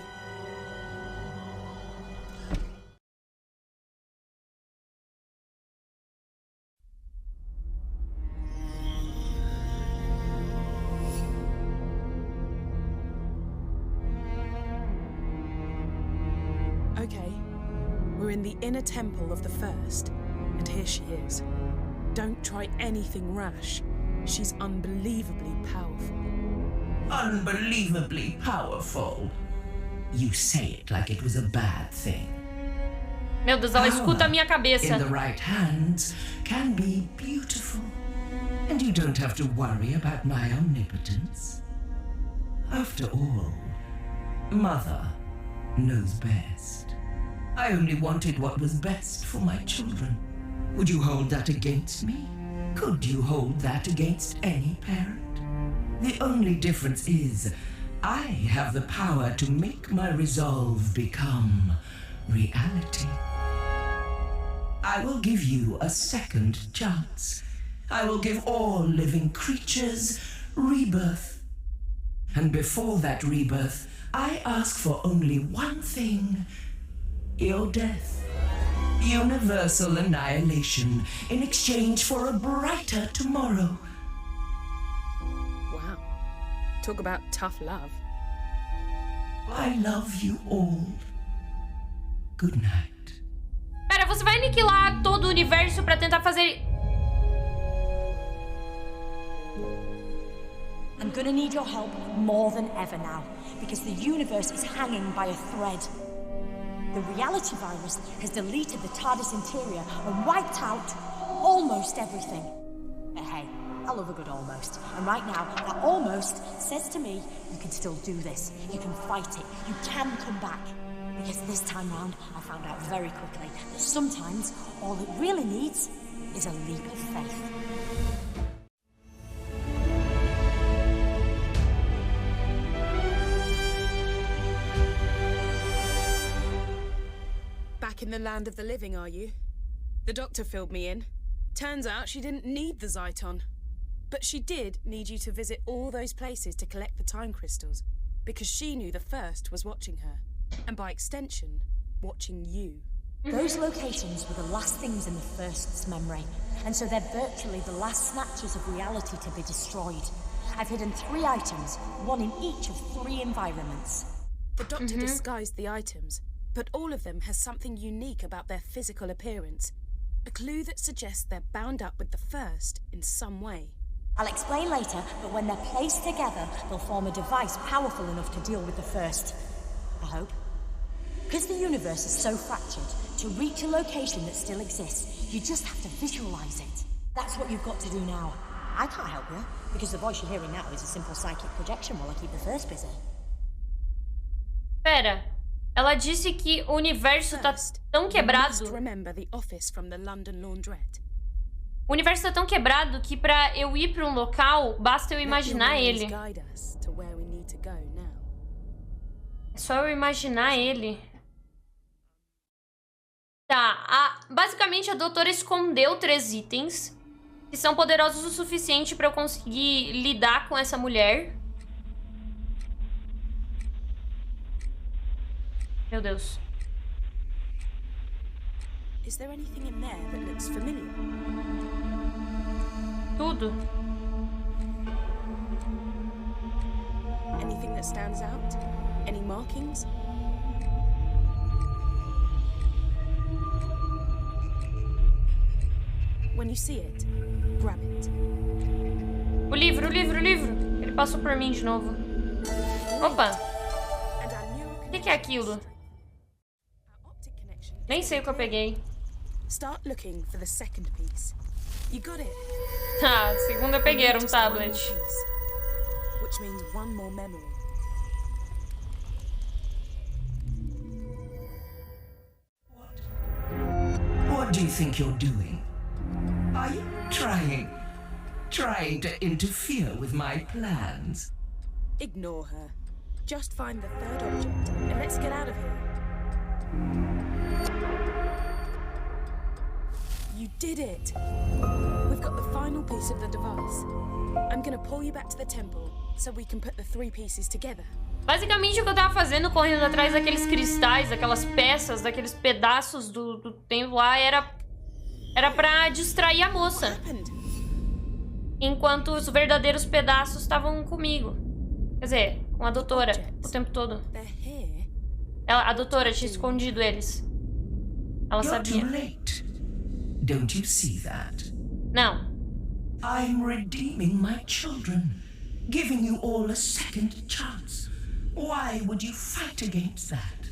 Okay, we're in the inner temple of the First, and here she is. Don't try anything rash. She's unbelievably powerful.
Unbelievably powerful. You say it like it was a bad thing.
Meu Deus, ela escuta a minha
In
cabeça.
the right hands can be beautiful. And you don't have to worry about my omnipotence. After all, Mother knows best. I only wanted what was best for my children. Would you hold that against me? Could you hold that against any parent? The only difference is, I have the power to make my resolve become reality. I will give you a second chance. I will give all living creatures rebirth. And before that rebirth, I ask for only one thing: your death. Universal annihilation in exchange for a brighter tomorrow.
Wow. Talk about tough love.
I love you all. Good night.
Pera, você vai aniquilar todo o universo pra tentar fazer...
I'm gonna need your help more than ever now, because the universe is hanging by a thread. The reality virus has deleted the TARDIS interior and wiped out almost everything. But hey, I love a good almost. And right now, that almost says to me, you can still do this. You can fight it. You can come back. Because this time round, I found out very quickly that sometimes all it really needs is a leap of faith.
Back in the land of the living, are you? The doctor filled me in. Turns out she didn't need the Zyton. But she did need you to visit all those places to collect the time crystals, because she knew the First was watching her. And by extension, watching you.
Those locations were the last things in the First's memory, and so they're virtually the last snatches of reality to be destroyed. I've hidden 3 items, one in each of 3 environments.
The doctor disguised the items, but all of them has something unique about their physical appearance. A clue that suggests they're bound up with the First in some way.
I'll explain later, but when they're placed together, they'll form a device powerful enough to deal with the First. I hope. Because the universe is so fractured, to reach a location that still exists, you just have to visualize it. That's what you've got to do now. I can't help you, because the voice you're hearing now is a simple psychic projection while I keep the First busy.
Pera. Ela disse que o universo tá tão quebrado.
You must remember the office from the London laundrette.
O universo tá tão quebrado que pra eu ir pra um local, basta eu imaginar ele.
Guide us to where we need to go now.
É só eu imaginar ele. Tá, basicamente a doutora escondeu 3 itens que são poderosos o suficiente pra eu conseguir lidar com essa mulher. Meu Deus.
Is there anything in there that looks familiar?
Tudo.
Anything that stands out? Any markings? When you see it, grab it.
O livro, o livro, o livro. Ele passou por mim de novo. Opa. O que é aquilo? Nem sei o que eu peguei.
Start looking for the second piece. You got it.
Ah, a segunda eu peguei, era um
Just one
tablet.
more piece, which means one more memory.
What do you think you're doing? Are you trying to interfere with my plans?
Ignore her. Just find the third object and let's get out of here. You did it! We've got the final piece of the device. I'm gonna pull you back to the temple so we can put the 3 pieces together.
Basicamente o que eu tava fazendo, correndo atrás daqueles cristais, daquelas peças, daqueles pedaços do templo lá, era pra distrair a moça.
What happened?
Enquanto os verdadeiros pedaços estavam comigo. Quer dizer, com a doutora, o tempo todo.
They're here.
A doutora tinha escondido eles. Ela
You're too
sabia.
late. Don't you see that?
Não.
I'm redeeming my children, giving you all a second chance. Why would you fight against that?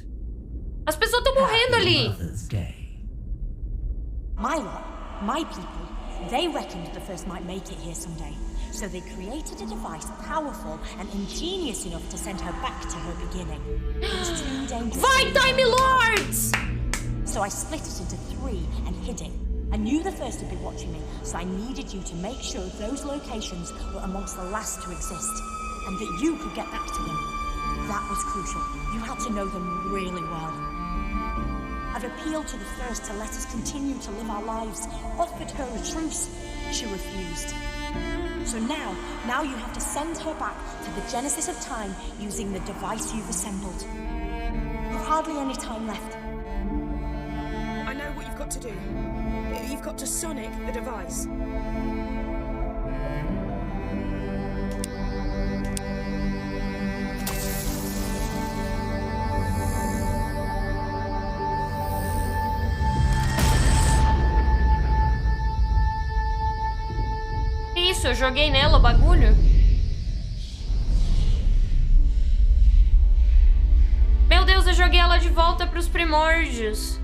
As pessoas estão morrendo
Happy
ali.
Mother's Day.
My lot, my people, they reckoned the first might make it here someday. So they created a device powerful and ingenious enough to send her back to her beginning. It was too dangerous.
Vai, Time Lords!
So I split it into 3 and hid it. I knew the first would be watching me, so I needed you to make sure those locations were amongst the last to exist, and that you could get back to them. That was crucial. You had to know them really well. I've appealed to the first to let us continue to live our lives, offered her a truce. She refused. So now you have to send her back to the genesis of time using the device you've assembled. You've hardly any time left.
I know what you've got to do. You've got to sonic the device.
Que isso? Eu joguei nela o bagulho? Meu Deus, eu joguei ela de volta pros primórdios.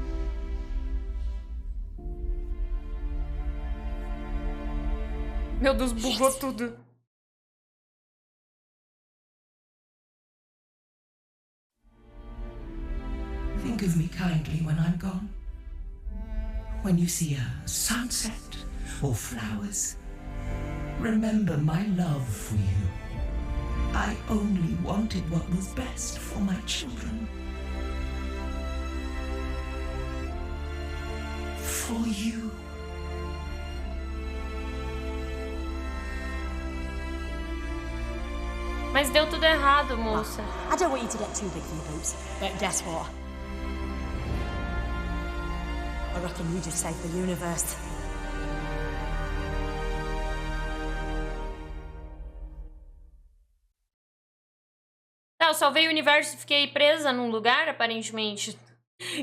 Meu Deus, bugou tudo.
Think of me kindly when I'm gone. When you see a sunset or flowers, remember my love for you. I only wanted what was best for my children. For you.
Mas deu tudo errado, moça.
I don't want you to get too big for your boots, but guess what? I reckon you just saved the universe.
Tá, eu salvei o universo e fiquei presa num lugar, aparentemente.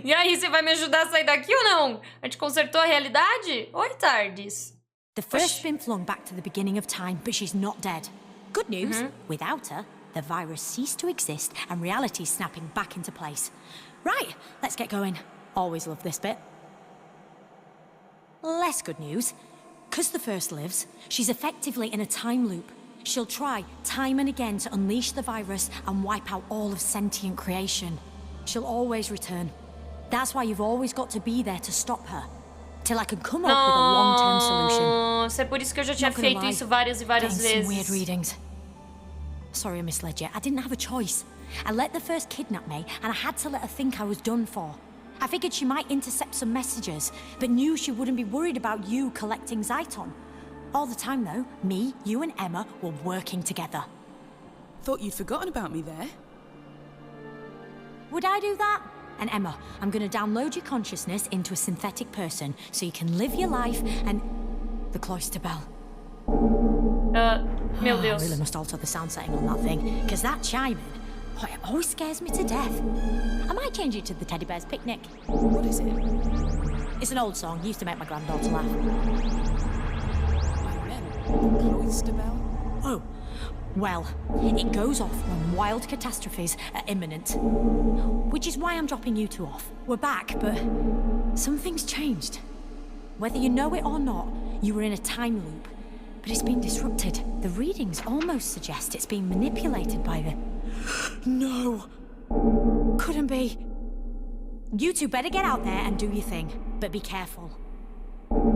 E aí, você vai me ajudar a sair daqui ou não? A gente consertou a realidade? Oi, Tardes.
The first's been flung back to the beginning of time, but she's not dead. Good news, without her, the virus ceased to exist and reality's snapping back into place. Right, let's get going. Always love this bit. Less good news. 'Cause the first lives, she's effectively in a time loop.
She'll try, time and again, to unleash the virus and wipe out all of sentient creation. She'll always return. That's why you've always got to be there to stop her. Till I can come up with a long-term solution.
Nossa, é por isso que eu já tinha feito isso várias e várias
Getting some weird
vezes.
readings. Sorry I misled you. I didn't have a choice. I let the first kidnap me, and I had to let her think I was done for. I figured she might intercept some messages, but knew she wouldn't be worried about you collecting Zyton. All the time, though, me, you and Emma were working together.
Thought you'd forgotten about me there.
Would I do that? And Emma, I'm gonna download your consciousness into a synthetic person so you can live your life and... The cloister bell.
Meu
I
Deus.
really must alter the sound setting on that thing, because that chiming, it always scares me to death. I might change it to the Teddy Bear's Picnic.
What is it?
It's an old song, used to make my granddaughter laugh.
I meant the cloister bell.
Oh, well, it goes off when wild catastrophes are imminent. Which is why I'm dropping you two off. We're back, but something's changed. Whether you know it or not, you were in a time loop. But it's been disrupted. The readings almost suggest it's being manipulated by the... No! Couldn't be. You two better get out there and do your thing, but be careful.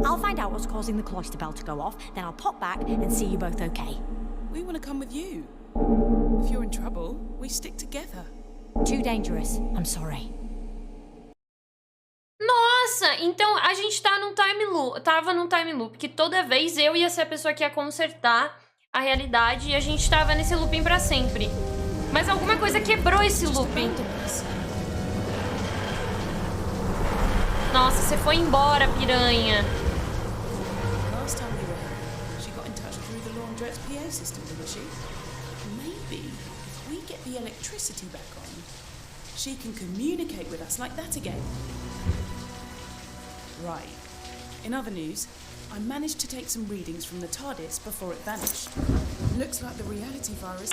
I'll find out what's causing the cloister bell to go off, then I'll pop back and see you both okay.
We want to come with you. If you're in trouble, we stick together.
Too dangerous. I'm sorry.
Nossa, então a gente tá num time loop, tava num time loop, que toda vez eu ia ser a pessoa que ia consertar a realidade e a gente tava nesse looping pra sempre. Mas alguma coisa quebrou esse looping. Nossa, você foi embora, piranha.
Last time we were here, she got in touch through the laundrette's PA system, didn't she? Maybe if we get the electricity back on, she can communicate with us like that again. Right. In other news, I managed to take some readings from the TARDIS before it vanished. Looks like the reality virus...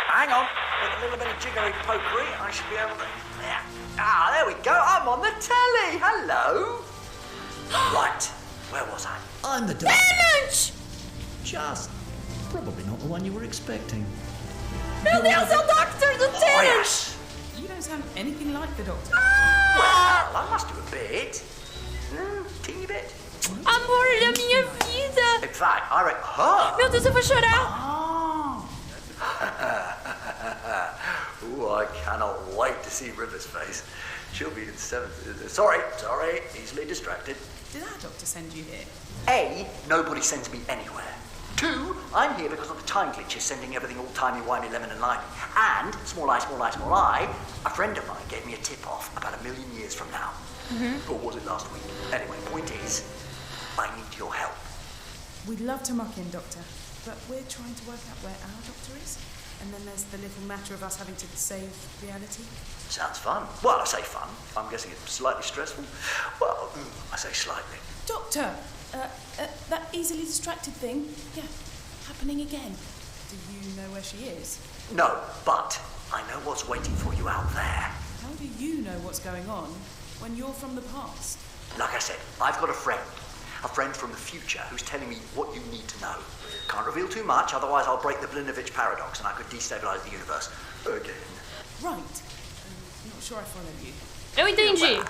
Hang on, with a little bit of jiggery pokery, I should be able to... Yeah. Ah, there we go, I'm on the telly, hello! Right, where was I?
I'm the doctor.
Tenant!
Just probably not the one you were expecting.
Meu Deus, é o Doctor do
Oh,
Tenant!
yes!
You don't sound anything like the Doctor.
Well, I must do a bit. Teeny bit.
Amor da minha vida!
In fact, I reckon... Huh?
Meu Deus, eu vou chorar!
Ooh, I cannot wait to see River's face. She'll be in 7th... Sorry, easily distracted.
Did our Doctor send you here?
A, nobody sends me anywhere. 2, I'm here because of the time glitches sending everything all timey-wimey, lemon and limey. And, small I, a friend of mine gave me a tip-off about 1 million years from now. Or was it last week? Anyway, point is, I need your help.
We'd love to muck in, Doctor, but we're trying to work out where our Doctor is. And then there's the little matter of us having to save reality.
Sounds fun. Well, I say fun. I'm guessing it's slightly stressful. Well, I say slightly.
Doctor! That easily distracted thing, yeah, happening again. Do you know where she is?
No, but I know what's waiting for you out there.
How do you know what's going on when you're from the past?
Like I said, I've got a friend from the future who's telling me what you need to know. Can't reveal too much, otherwise I'll break the Blinovitch paradox and I could destabilize the universe again.
Right. I'm not sure I follow you.
Eu entendi.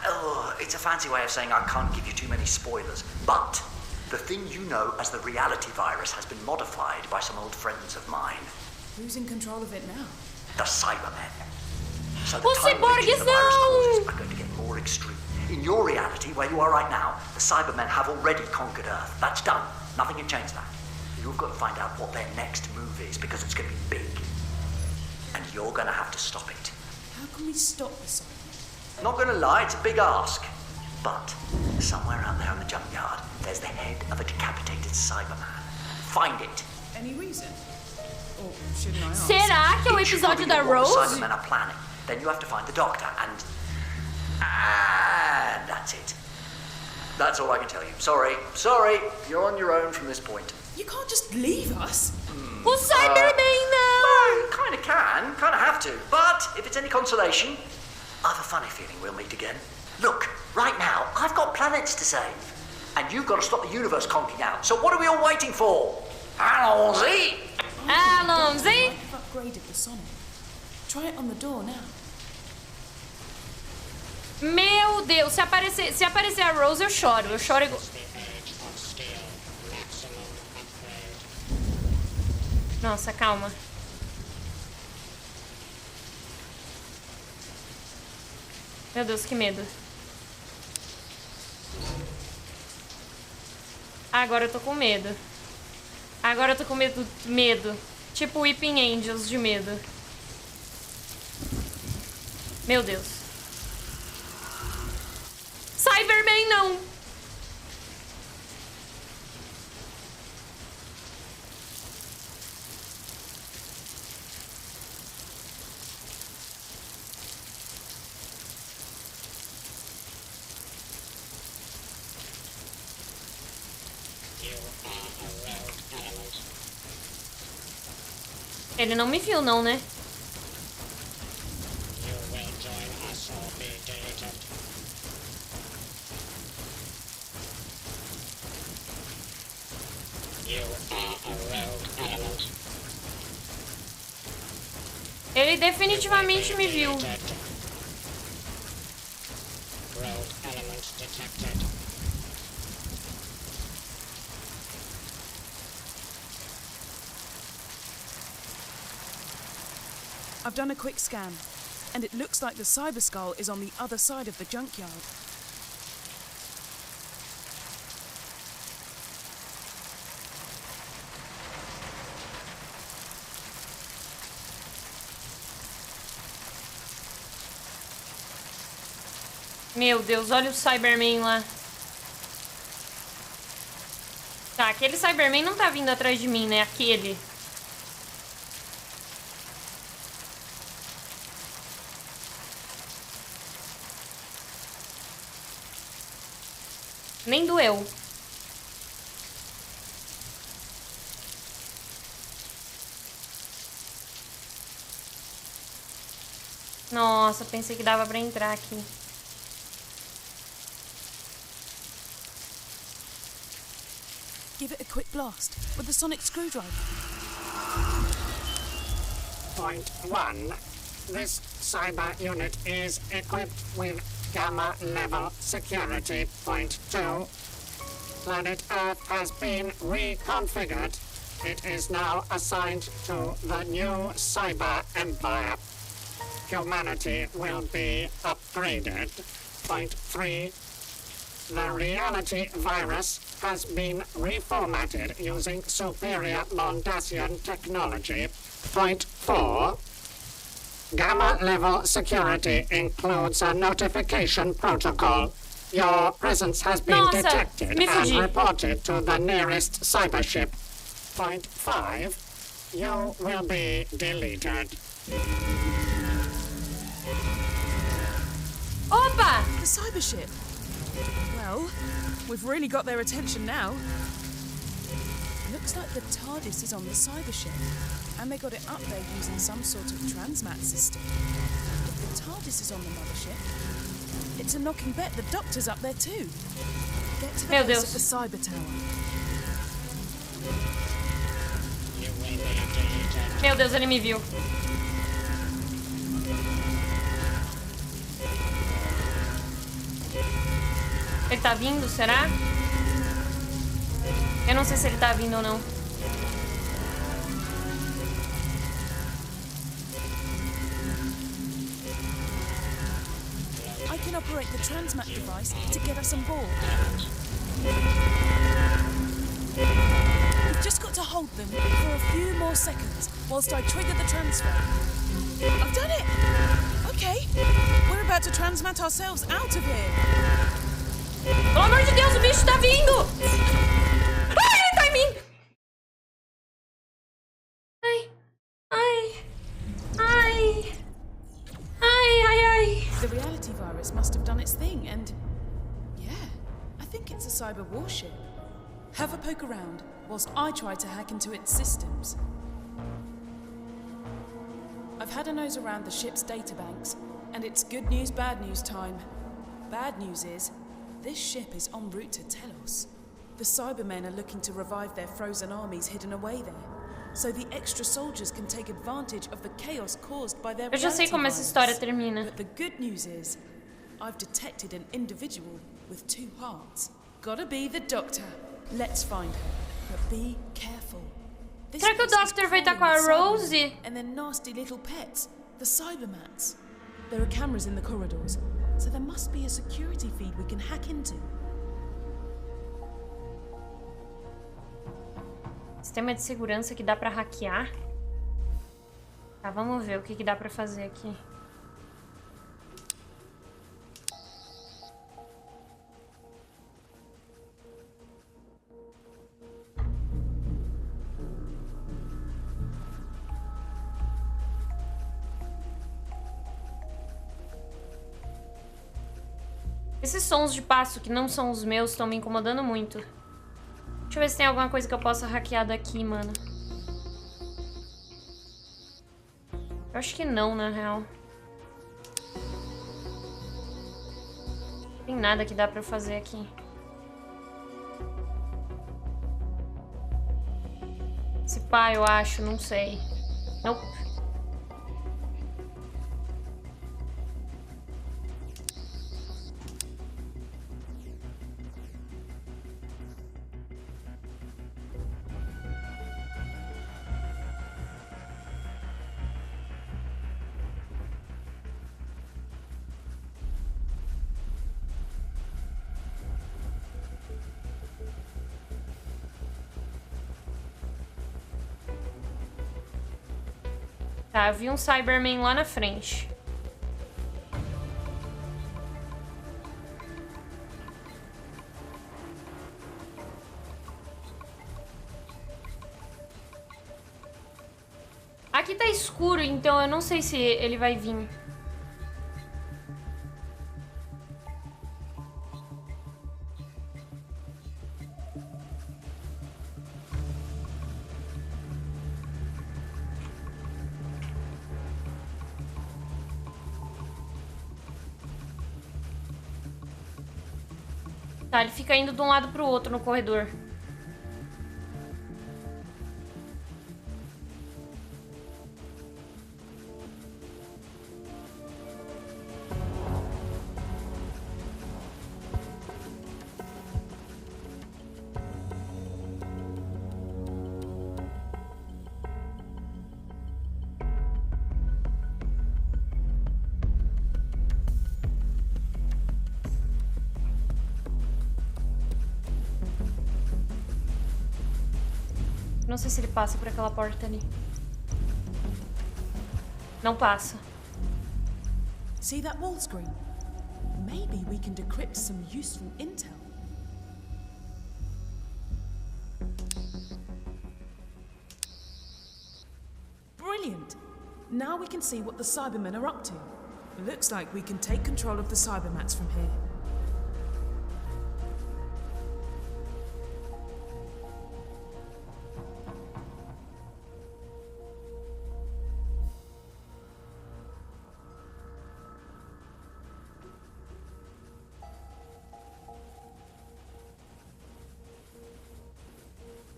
It's a fancy way of saying I can't give you too many spoilers, but the thing you know as the reality virus has been modified by some old friends of mine.
Who's in control of it now?
The Cybermen. So the
Os
time glitches the virus
ciborguesão!
causes are going to get more extreme. In your reality, where you are right now, the Cybermen have already conquered Earth. That's done. Nothing can change that. You've got to find out what their next move is, because it's going to be big. And you're going to have to stop it.
How can we stop the Cybermen?
Not going to lie, it's a big ask. But somewhere out there in the junkyard, there's the head of a decapitated Cyberman. Find it.
Any reason? Or shouldn't I ask?
Será que é o
It should
episódio
reveal
da
what the
Rose?
Cybermen are planning. Then you have to find the Doctor, and that's it. That's all I can tell you. Sorry, you're on your own from this point.
You can't just leave us.
O Cyberman não!
Kind of can, kind of have to. But if it's any consolation, I have a funny feeling we'll meet again. Look, right now, I've got planets to save. And you've got to stop the universe conking out. So what are we all waiting for?
Allons-y!
Allons-y!
I've upgraded the sonic. Try it on the door now.
Meu Deus, se aparecer a Rose, eu choro. Eu choro igual... Nossa, calma. Meu Deus, que medo. Agora eu tô com medo. Agora eu tô com medo. Tipo Weeping Angels de medo. Meu Deus. Cyberman não! Ele não me viu, não, né? Ele definitivamente me viu.
I've done a quick scan, and it looks like the cyber skull is on the other side of the junkyard.
Meu Deus, olha o Cyberman lá. Tá, aquele Cyberman não tá vindo atrás de mim, né? Aquele. Nem doeu. Nossa, pensei que dava pra entrar aqui.
Give it a quick blast with the sonic screwdriver.
Point 1. This cyber unit is equipped with Gamma level security. Point 2. Planet Earth has been reconfigured. It is now assigned to the new cyber empire. Humanity will be upgraded. Point 3. The reality virus has been reformatted using superior Mondasian technology. Point 4. Gamma level security includes a notification protocol. Your presence has been detected and reported to the nearest cyber ship. Point 5. You will be deleted.
Opa!
The cyber ship. Well, we've really got their attention now. Looks like the TARDIS is on the cyber ship, and they got it up there using some sort of transmat system. If the TARDIS is on the mothership, it's a knocking bet the Doctor's up there too. Get to the base of the cyber tower.
Meu Deus, ele me viu. Ele tá vindo, será? Eu não sei se ele tá vindo ou não.
I can operate the transmat device to get us on board. We've just got to hold them for a few more seconds whilst I trigger the transfer. I've done it! Okay, we're about to transmat ourselves out of here.
Pelo amor de Deus, o bicho tá vindo! Ai, ele tá em mim! Ai, ai, ai, ai, ai, ai.
The reality virus must have done its thing, and yeah, I think it's a cyber warship. Have a poke around whilst I try to hack into its systems. I've had a nose around the ship's databanks, and it's good news, bad news time. Bad news is, this ship is en route to Telos. The Cybermen are looking to revive their frozen armies hidden away there, so the extra soldiers can take advantage of the chaos caused by their
Eu já sei como essa história termina.
But the good news is, I've detected an individual with 2 hearts. Gotta be the Doctor. Let's find her, but be careful. This
Será que o
place is
Doctor vai estar com a
crawling with
Rose?
Cybermen and their nasty little pets, the Cybermats. There are cameras in the corridors, so there must be a security feed we can hack into.
Sistema de segurança que dá pra hackear. Tá, vamos ver o que dá pra fazer aqui. Esses sons de passo que não são os meus estão me incomodando muito. Deixa eu ver se tem alguma coisa que eu possa hackear daqui, mano. Eu acho que não, na real. Não tem nada que dá pra eu fazer aqui. Esse pá, eu acho, não sei. Nope. Tá, eu vi um Cyberman lá na frente. Aqui tá escuro, então eu não sei se ele vai vir. Tá, ele fica indo de um lado pro outro no corredor. Não sei se ele passa por aquela porta ali. Não passa.
See that wall screen? Maybe we can decrypt some useful intel. Brilliant! Now we can see what the Cybermen are up to. Looks like we can take control of the Cybermats from here.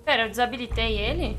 Pera, eu desabilitei ele?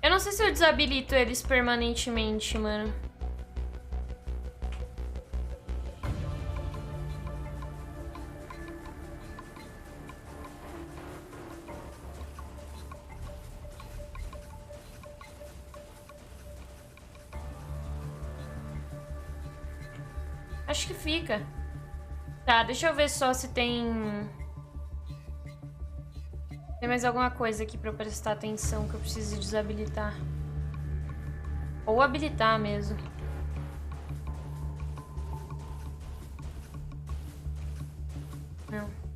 Eu não sei se eu desabilito eles permanentemente, mano. Acho que fica. Tá, deixa eu ver só se tem... Tem mais alguma coisa aqui pra eu prestar atenção que eu preciso desabilitar. Ou habilitar mesmo. Não.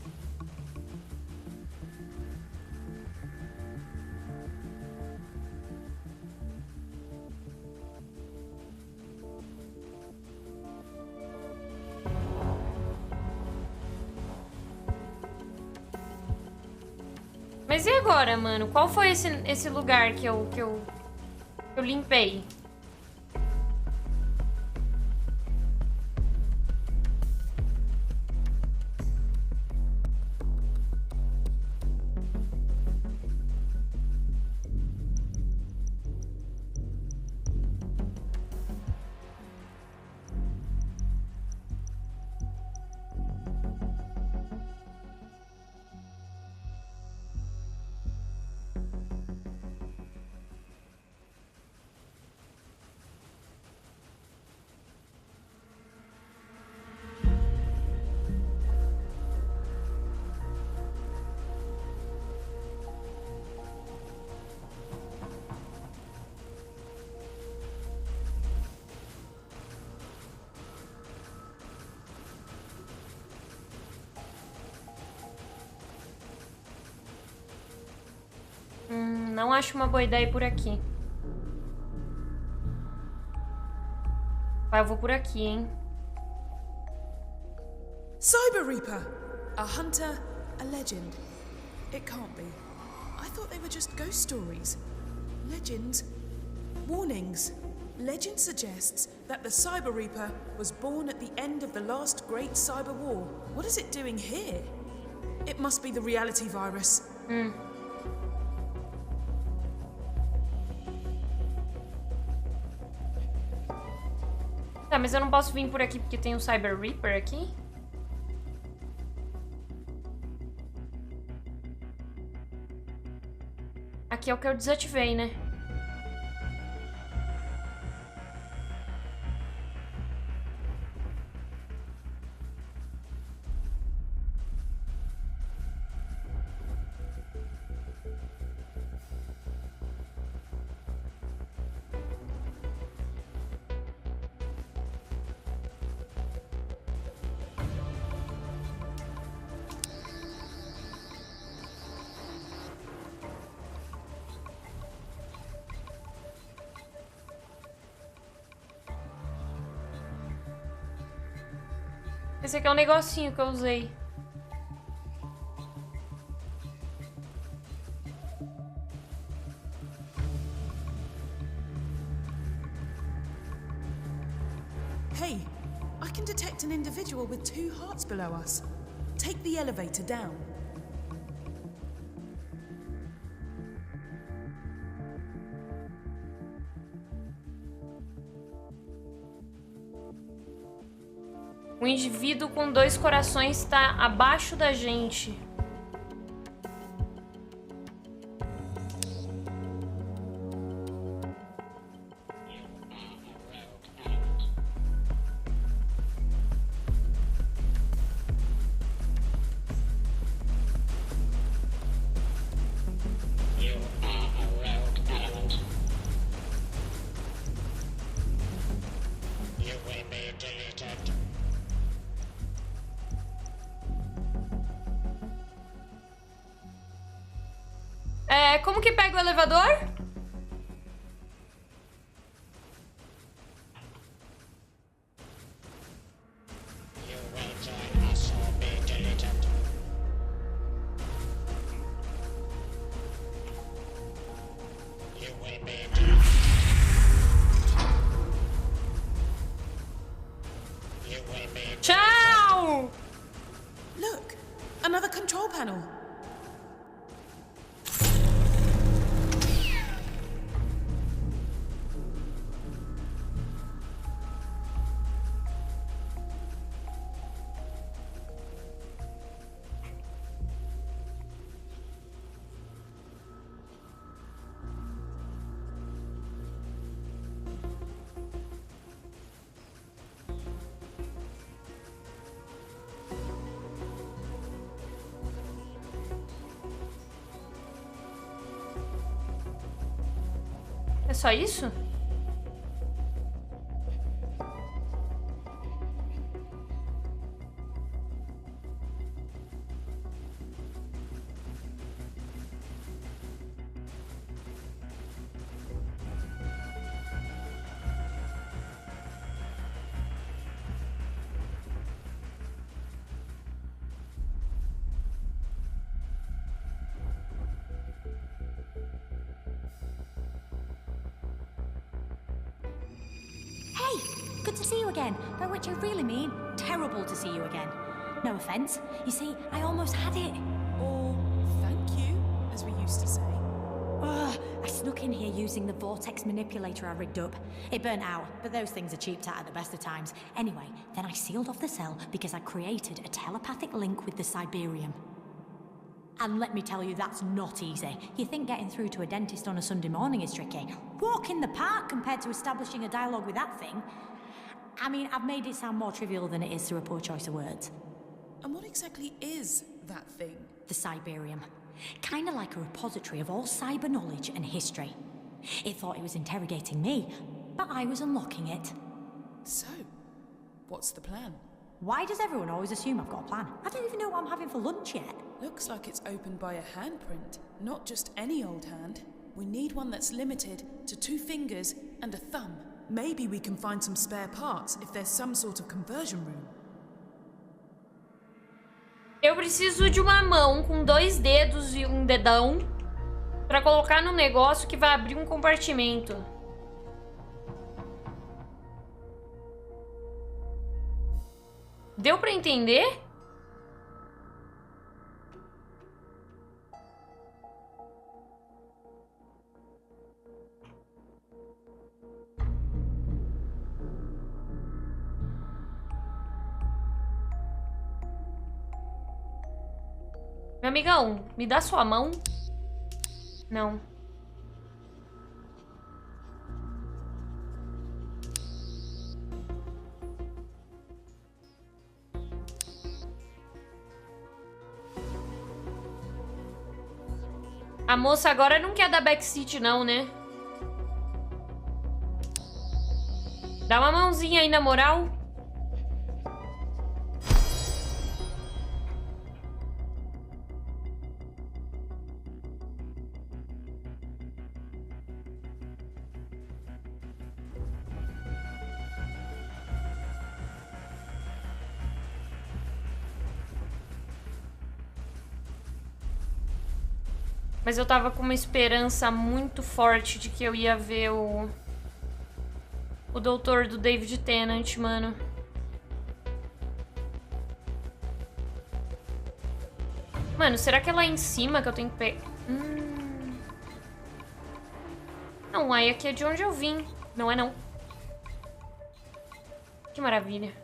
Mas e agora, mano? Qual foi esse lugar que eu limpei? Não acho uma boa ideia ir por aqui. Vai, eu vou por aqui, hein?
Cyber Reaper! A hunter, a legend. It can't be. I thought they were just ghost stories. Legends. Warnings. Legend suggests that the Cyber Reaper was born at the end of the last great cyber war. What is it doing here? It must be the reality virus.
Tá, mas eu não posso vir por aqui porque tem um Cyber Reaper aqui? Aqui é o que eu desativei, né? Esse aqui é um negocinho que eu usei.
Hey, I can detect an individual with 2 hearts below us. Take the elevator down.
O indivíduo com 2 corações está abaixo da gente. Como que pega o elevador? Tchau!
Look, another control panel.
É só isso?
Good to see you again, by which I really mean terrible to see you again. No offence. You see, I almost had it.
Or thank you, as we used to say.
I snuck in here using the vortex manipulator I rigged up. It burnt out, but those things are cheaped at the best of times. Anyway, then I sealed off the cell because I created a telepathic link with the Siberium. And let me tell you, that's not easy. You think getting through to a dentist on a Sunday morning is tricky? Walk in the park compared to establishing a dialogue with that thing. I mean, I've made it sound more trivial than it is through a poor choice of words.
And what exactly is that thing?
The Siberium. Kinda like a repository of all cyber knowledge and history. It thought it was interrogating me, but I was unlocking it.
So, what's the plan?
Why does everyone always assume I've got a plan? I don't even know what I'm having for lunch yet.
Looks like it's opened by a handprint, not just any old hand. We need one that's limited to 2 fingers and a thumb. Maybe we can find some spare parts if there's some sort of conversion room.
Eu preciso de uma mão com 2 dedos e um dedão pra colocar no negócio que vai abrir um compartimento. Deu pra entender? Meu amigão, me dá sua mão? Não. A moça agora não quer dar backseat não, né? Dá uma mãozinha aí na moral. Mas eu tava com uma esperança muito forte de que eu ia ver o doutor do David Tennant, mano. Mano, será que é lá em cima que eu tenho que pegar? Não, aí aqui é de onde eu vim. Não é não. Que maravilha.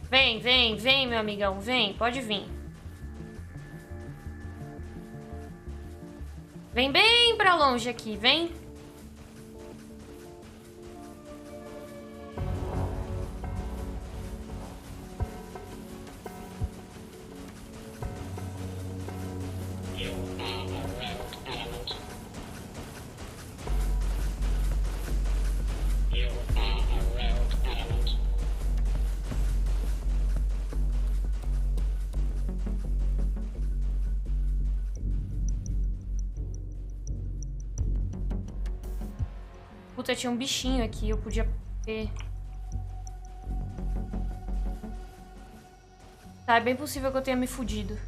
Vem, vem, vem, meu amigão, vem, pode vir. Vem bem pra longe aqui, vem. Puta, tinha um bichinho aqui, eu podia ter. Tá, é bem possível que eu tenha me fudido.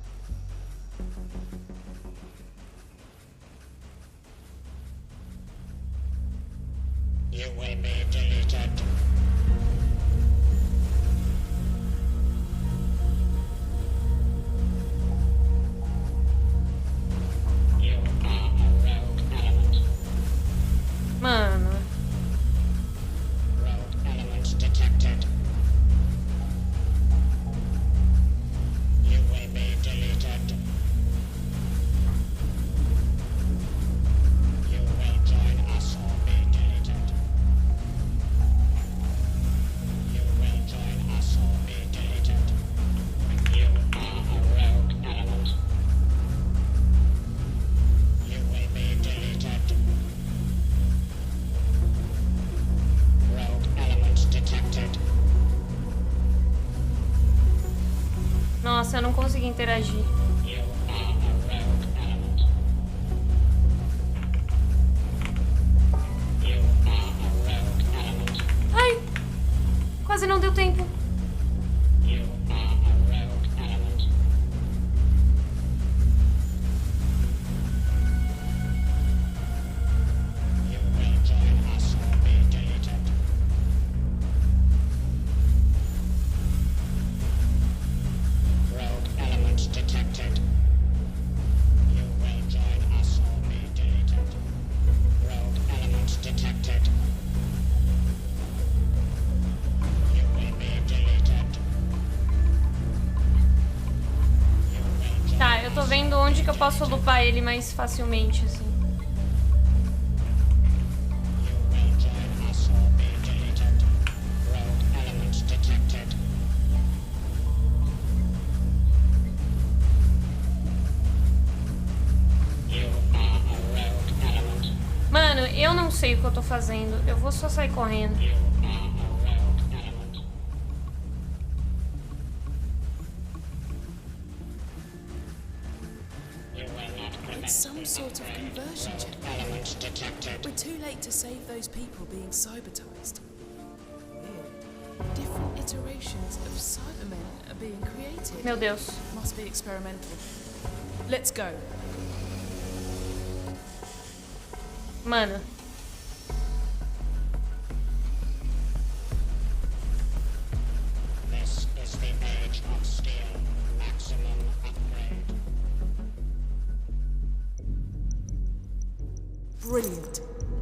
You will be deleted. You are a rogue element.
Mano.
Rogue element detected. You will be deleted.
Nossa, eu não consegui interagir. Ai! Quase não deu tempo. Tá, eu tô vendo onde que eu posso lupar ele mais facilmente, assim. Mano, eu não sei o que eu tô fazendo. Eu vou só sair correndo.
It's some sort of conversion check. We're too late to save those people being cybertized. Weird. Different iterations of Cybermen are being created.
Meu Deus.
Must be experimental. Let's go.
Mano.
This is the age of steel. Maximum upgrade.
Brilliant.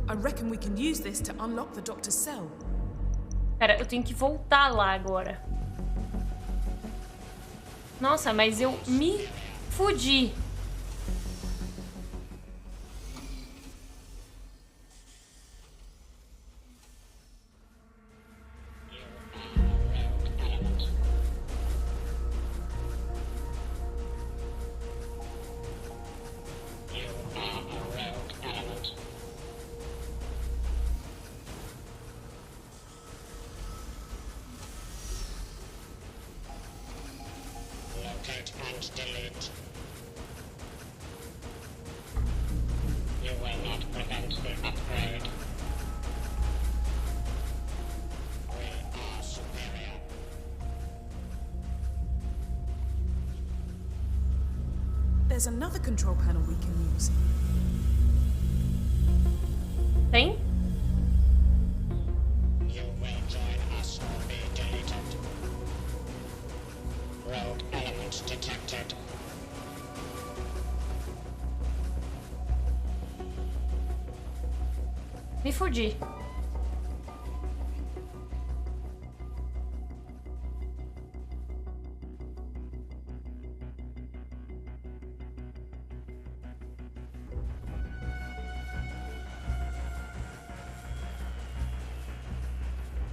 I reckon we can use this to unlock the doctor's cell.
Pera, eu tenho que voltar lá agora. Nossa, mas eu me fudi.
Locate and delete. You will not prevent the upgrade. We are superior.
There's another control panel we can use.
Tem?
You will join us or be deleted. Rogue element detected.
Me fudi.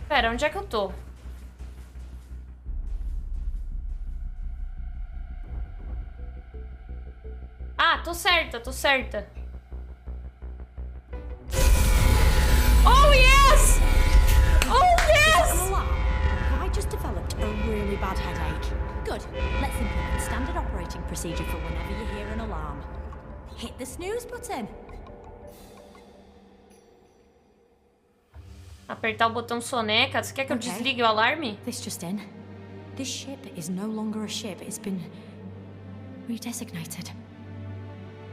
Pera, onde é que eu tô? Ah, tô certa, tô certa. Oh, yes! Oh, yes!
I just developed a really bad headache. Good. Let's implement standard operating procedure for whenever you hear an alarm. Hit the snooze button.
Apertar o botão soneca. Você quer que eu
Okay.
desligue o alarme?
This just in. This ship is no longer a ship. It's been redesignated.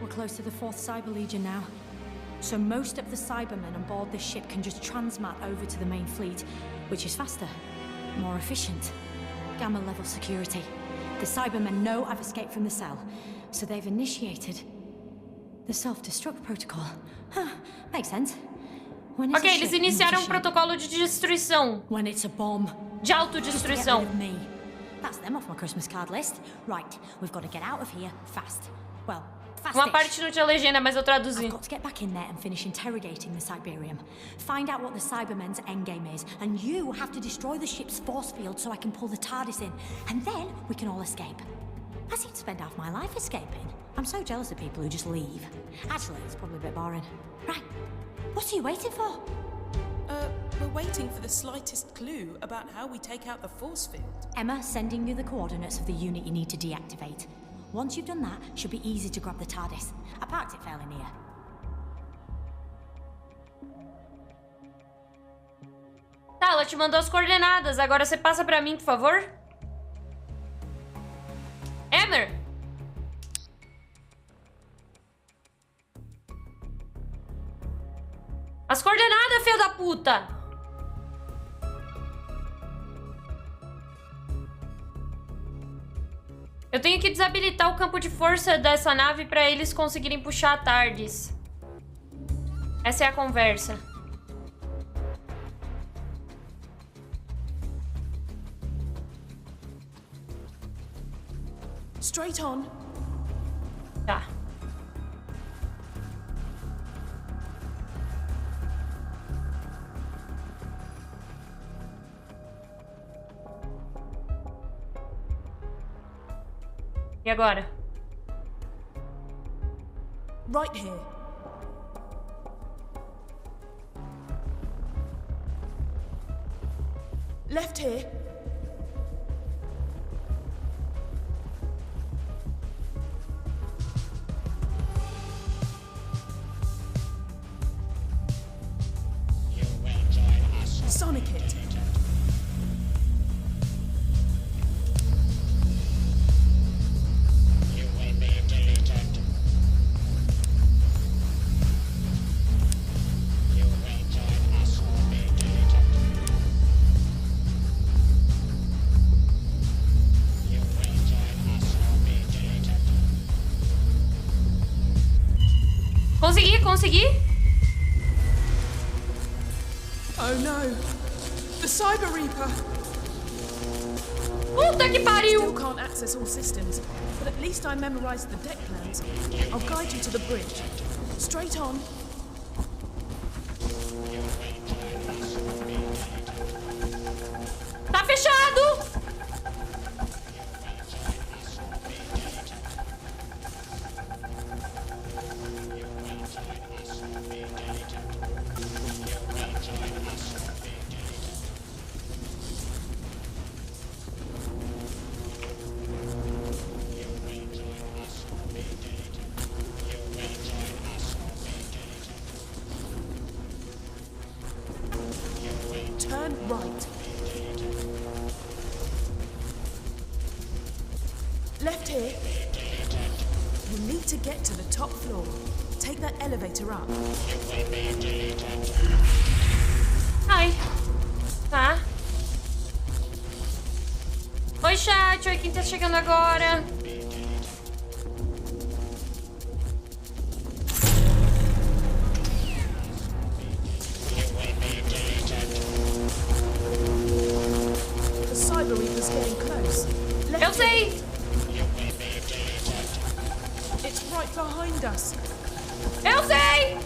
We're close to the 4th Cyber Legion now. So most of the Cybermen on board this ship can just transmat over to the main fleet, which is faster, more efficient. Gamma level security. The Cybermen know I've escaped from the cell, so they've initiated the self-destruct protocol. Huh, makes sense. When it's
Ok,
a
eles
ship,
iniciaram
not a
um protocolo de destruição.
when it's a bomb.
De
Just get
autodestruição.
rid of me. That's them off my Christmas card list. Right, we've got to get out of here fast. Well, fast.
Uma parte não tinha legenda, mas eu traduzi.
I've got to get back in there and finish interrogating the Cyberium. Find out what the Cybermen's endgame is, and you have to destroy the ship's force field so I can pull the TARDIS in, and then we can all escape. I seem to spend half my life escaping. I'm so jealous of people who just leave. Actually, it's probably a bit boring. Right, what are you waiting for?
We're waiting for the slightest clue about how we take out the force field.
Emma, sending you the coordinates of the unit you need to deactivate. Once you've done that, should be easy to grab the TARDIS. I parked it fairly near.
Tá, ela te mandou as coordenadas. Agora você passa pra mim, por favor. Emmer! As coordenadas, filho da puta! Eu tenho que desabilitar o campo de força dessa nave pra eles conseguirem puxar a TARDIS. Essa é a conversa.
Straight on.
Tá. E agora?
Right here. Left here. Sonic it.
Consegui?
Oh no! The Cyber Reaper!
Puta que
Still
pariu!
can't access all systems, but at least I memorized the deck plans. I'll guide you to the bridge. Straight on.
Tá fechado!
Turn right. Left here. You need to get to the top floor. Take that elevator up.
Ai. Tá. Oi, chat. Oi, quem tá chegando agora?
The Cyber Reaper's getting close. Left
Eu sei!
It's right behind us.
Eu sei!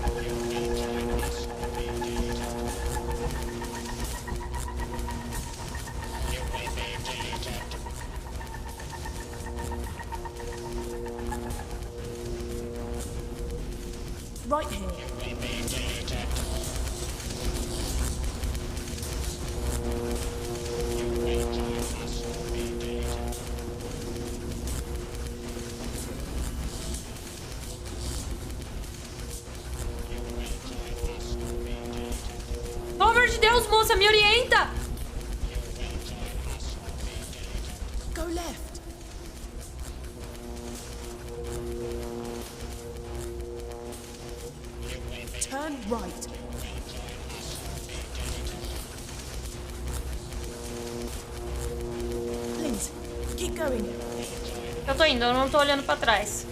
Right here.
Pelo amor de Deus, moça, me orienta!
Go left. Turn right. Please, keep going.
Eu tô indo, eu não tô olhando pra trás.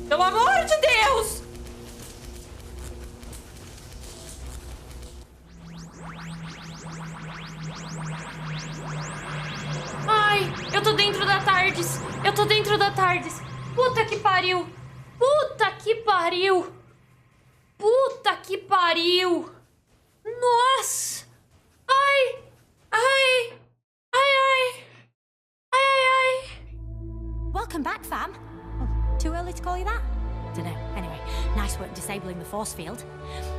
Pelo amor de Deus! Ai, eu tô dentro da TARDIS. Eu tô dentro da TARDIS. Puta que pariu. Puta que pariu. Puta que pariu. Nossa. Ai. Ai. Ai, ai. Ai, ai, ai.
Welcome back, fam. Too early to call you that? Dunno. Anyway, nice work disabling the force field.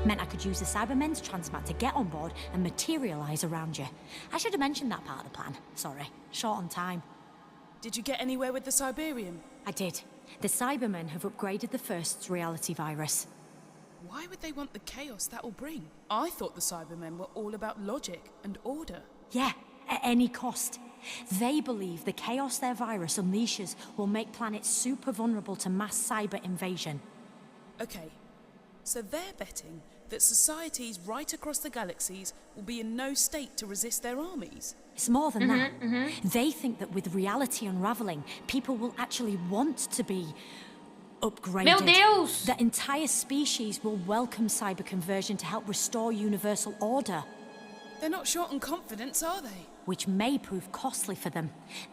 Meant I could use the Cybermen's transmat to get on board and materialise around you. I should have mentioned that part of the plan. Sorry. Short on time.
Did you get anywhere with the Siberian?
I did. The Cybermen have upgraded the first's reality virus.
Why would they want the chaos that will bring? I thought the Cybermen were all about logic and order.
Yeah, at any cost. They believe the chaos their virus unleashes will make planets super vulnerable to mass cyber invasion.
Okay, so they're betting that societies right across the galaxies will be in no state to resist their armies.
It's more than that. They think that with reality unraveling, people will actually want to be upgraded.
Meu Deus!
The entire species will welcome cyber conversion to help restore universal order.
They're not short on confidence, are they?
Which may prove costly for them.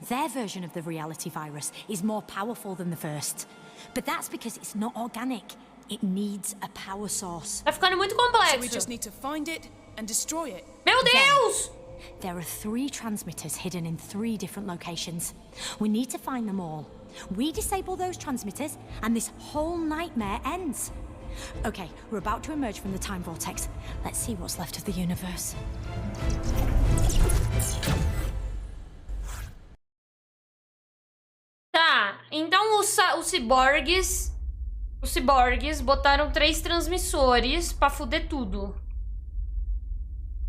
Their version of the reality virus is more powerful than the first. But that's because it's not organic. It needs a power source.
Tá ficando muito
So we
complexo.
just need to find it and destroy it.
Meu Deus!
There are 3 transmitters hidden in 3 different locations. We need to find them all. We disable those transmitters, and this whole nightmare ends. Okay, we're about to emerge from the time vortex. Let's see what's left of the universe.
Tá, então os ciborgues botaram 3 transmissores pra fuder tudo.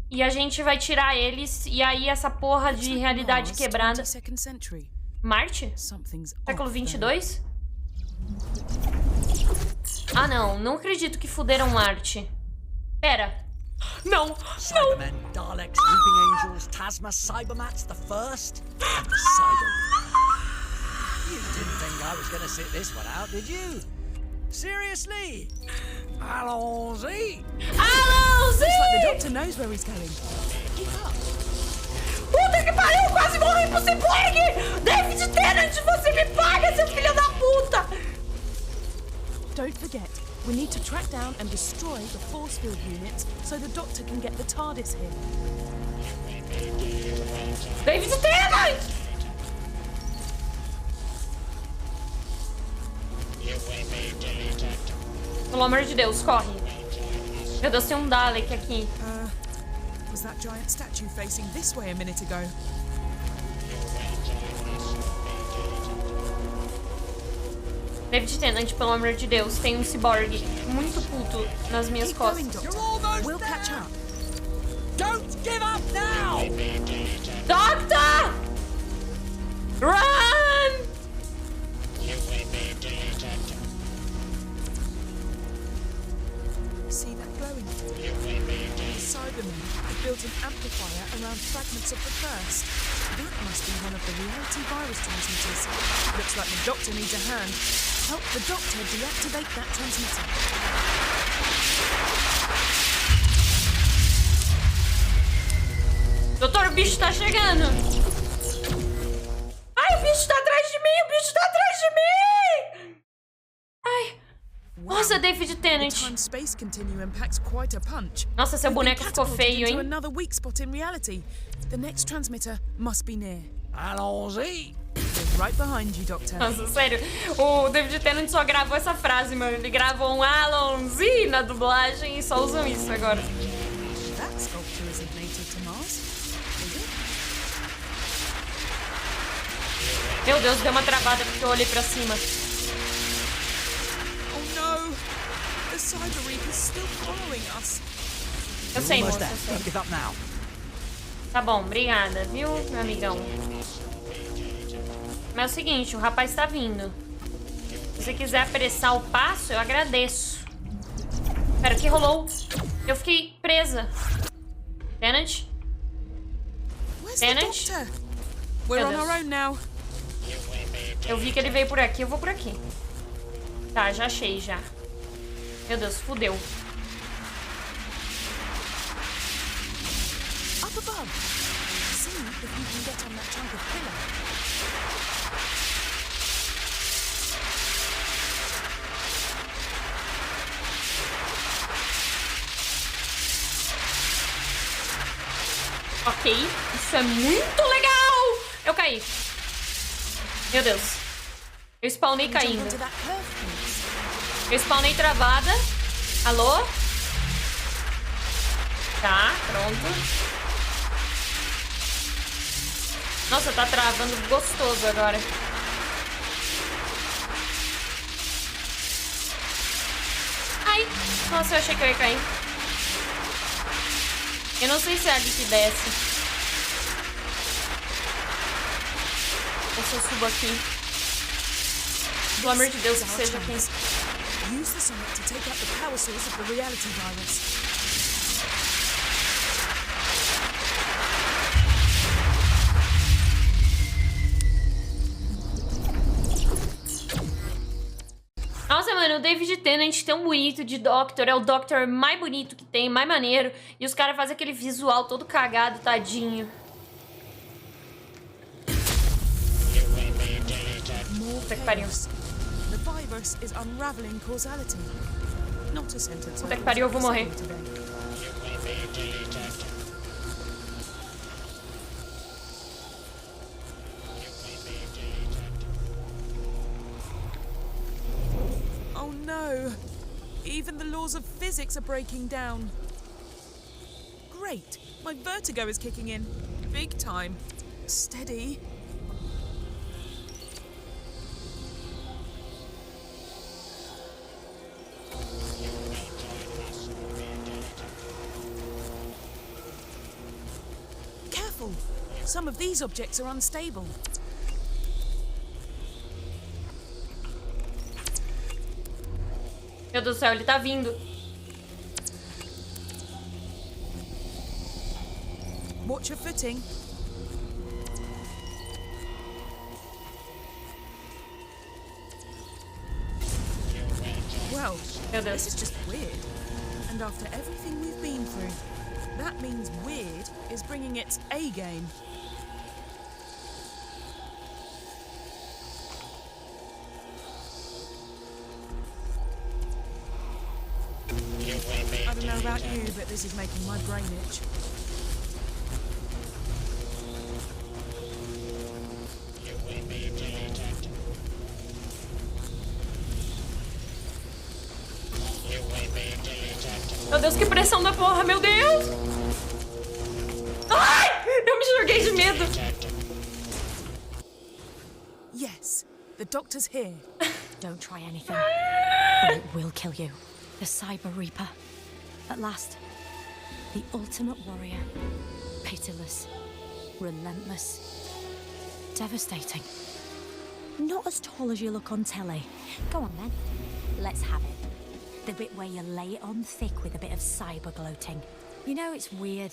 E a gente vai tirar eles, e aí essa porra de realidade quebrada... Marte? Século 22? Ah, não acredito que fuderam Marte. Pera. Não,
Cybermen, Daleks, Weeping Angels, Tasma, Cybermats, the first, and the Cyber. You didn't think I was gonna sit this one out, did you? Seriously? Allons-y!
Allons-y!
Looks like the doctor knows where he's going. Keep up.
Puta que pariu, quase morri pro ciborgue! David Tennant, você me paga, seu filho da puta!
Don't forget, we need to track down and destroy the force field units so the doctor can get the TARDIS here.
David Tennant! Pelo amor de Deus, corre. Meu Deus, tem um Dalek aqui.
Was that giant statue facing this way a minute ago?
David Tennant, pelo amor de Deus, tem um ciborgue muito puto nas minhas
Keep going,
costas.
Doctor. We'll catch up.
Don't give up now!
Doctor! Run!
See that glowing thing? The Cybermen have built an amplifier around fragments of the first. That must be one of the reality virus transmitters. Looks like the doctor needs a hand. Help the doctor deactivate that transmitter.
Doutor, o bicho tá chegando. Ai, o bicho tá atrás de mim, o bicho tá atrás de mim. Ai. Nossa, David
The
Tennant.
time-space continuum packs quite a punch.
Nossa, seu
We've been
boneco ficou
catapulted
feio,
into
hein?
another weak spot in reality. The next transmitter must be near.
Allons-y!
We're right behind you, Doctor.
Nossa, sério. O David Tennant só gravou essa frase, mano. Ele gravou um Allons-y na dublagem e só usam isso agora.
That sculpture isn't native to Mars, is it?
Meu Deus, deu uma travada porque eu olhei pra cima.
Oh no! The Cyber Reap is still following us.
Eu sei,
Almost
moça,
there.
eu sei.
Don't give up now.
Tá bom, obrigada, viu, meu amigão? Mas é o seguinte, o rapaz tá vindo. Se você quiser apressar o passo, eu agradeço. Pera, o que rolou? Eu fiquei presa. Tennant?
Where's the
Tennant?
Doctor? We're
Meu
on
Deus.
our own now.
Eu vi que ele veio por aqui, eu vou por aqui. Tá, já achei, já. Meu Deus, fudeu.
Up above. See if you can get on that chunk of pillar.
Ok, isso é muito legal! Eu caí. Meu Deus. Eu spawnei
Jump
caindo.
onto that curve, please.
Eu spawnei travada. Alô? Tá, pronto. Nossa, tá travando gostoso agora. Ai, nossa, eu achei que eu ia cair. Eu não sei se é ali que desce. Ou se eu subo aqui. Pelo amor de Deus, que seja aqui.
Use the summit to take out the power source of the reality virus.
Nossa, mano, o David Tennant tão bonito de Doctor. É o Doctor mais bonito que tem, mais maneiro. E os caras fazem aquele visual todo cagado, tadinho. Puta que pariu.
The virus is unraveling causality. Not a sentence.
Puta que pariu, eu vou morrer.
Oh no! Even the laws of physics are breaking down. Great! My vertigo is kicking in. Big time. Steady. Careful! Some of these objects are unstable.
Meu Deus do céu, ele tá vindo.
Watch your footing. Well,
Meu
this
Deus.
is just weird. And after everything we've been through, that means weird is bringing its A game. I don't know about you, but this is making my brain itch.
Meu Deus, que pressão da porra, meu Deus! Ai! Eu me joguei de medo.
Yes, the doctor's here.
Don't try anything, or it will kill you. The Cyber Reaper. At last, the ultimate warrior. Pitiless, relentless, devastating. Not as tall as you look on telly. Go on then, let's have it. The bit where you lay it on thick with a bit of cyber gloating. You know, it's weird.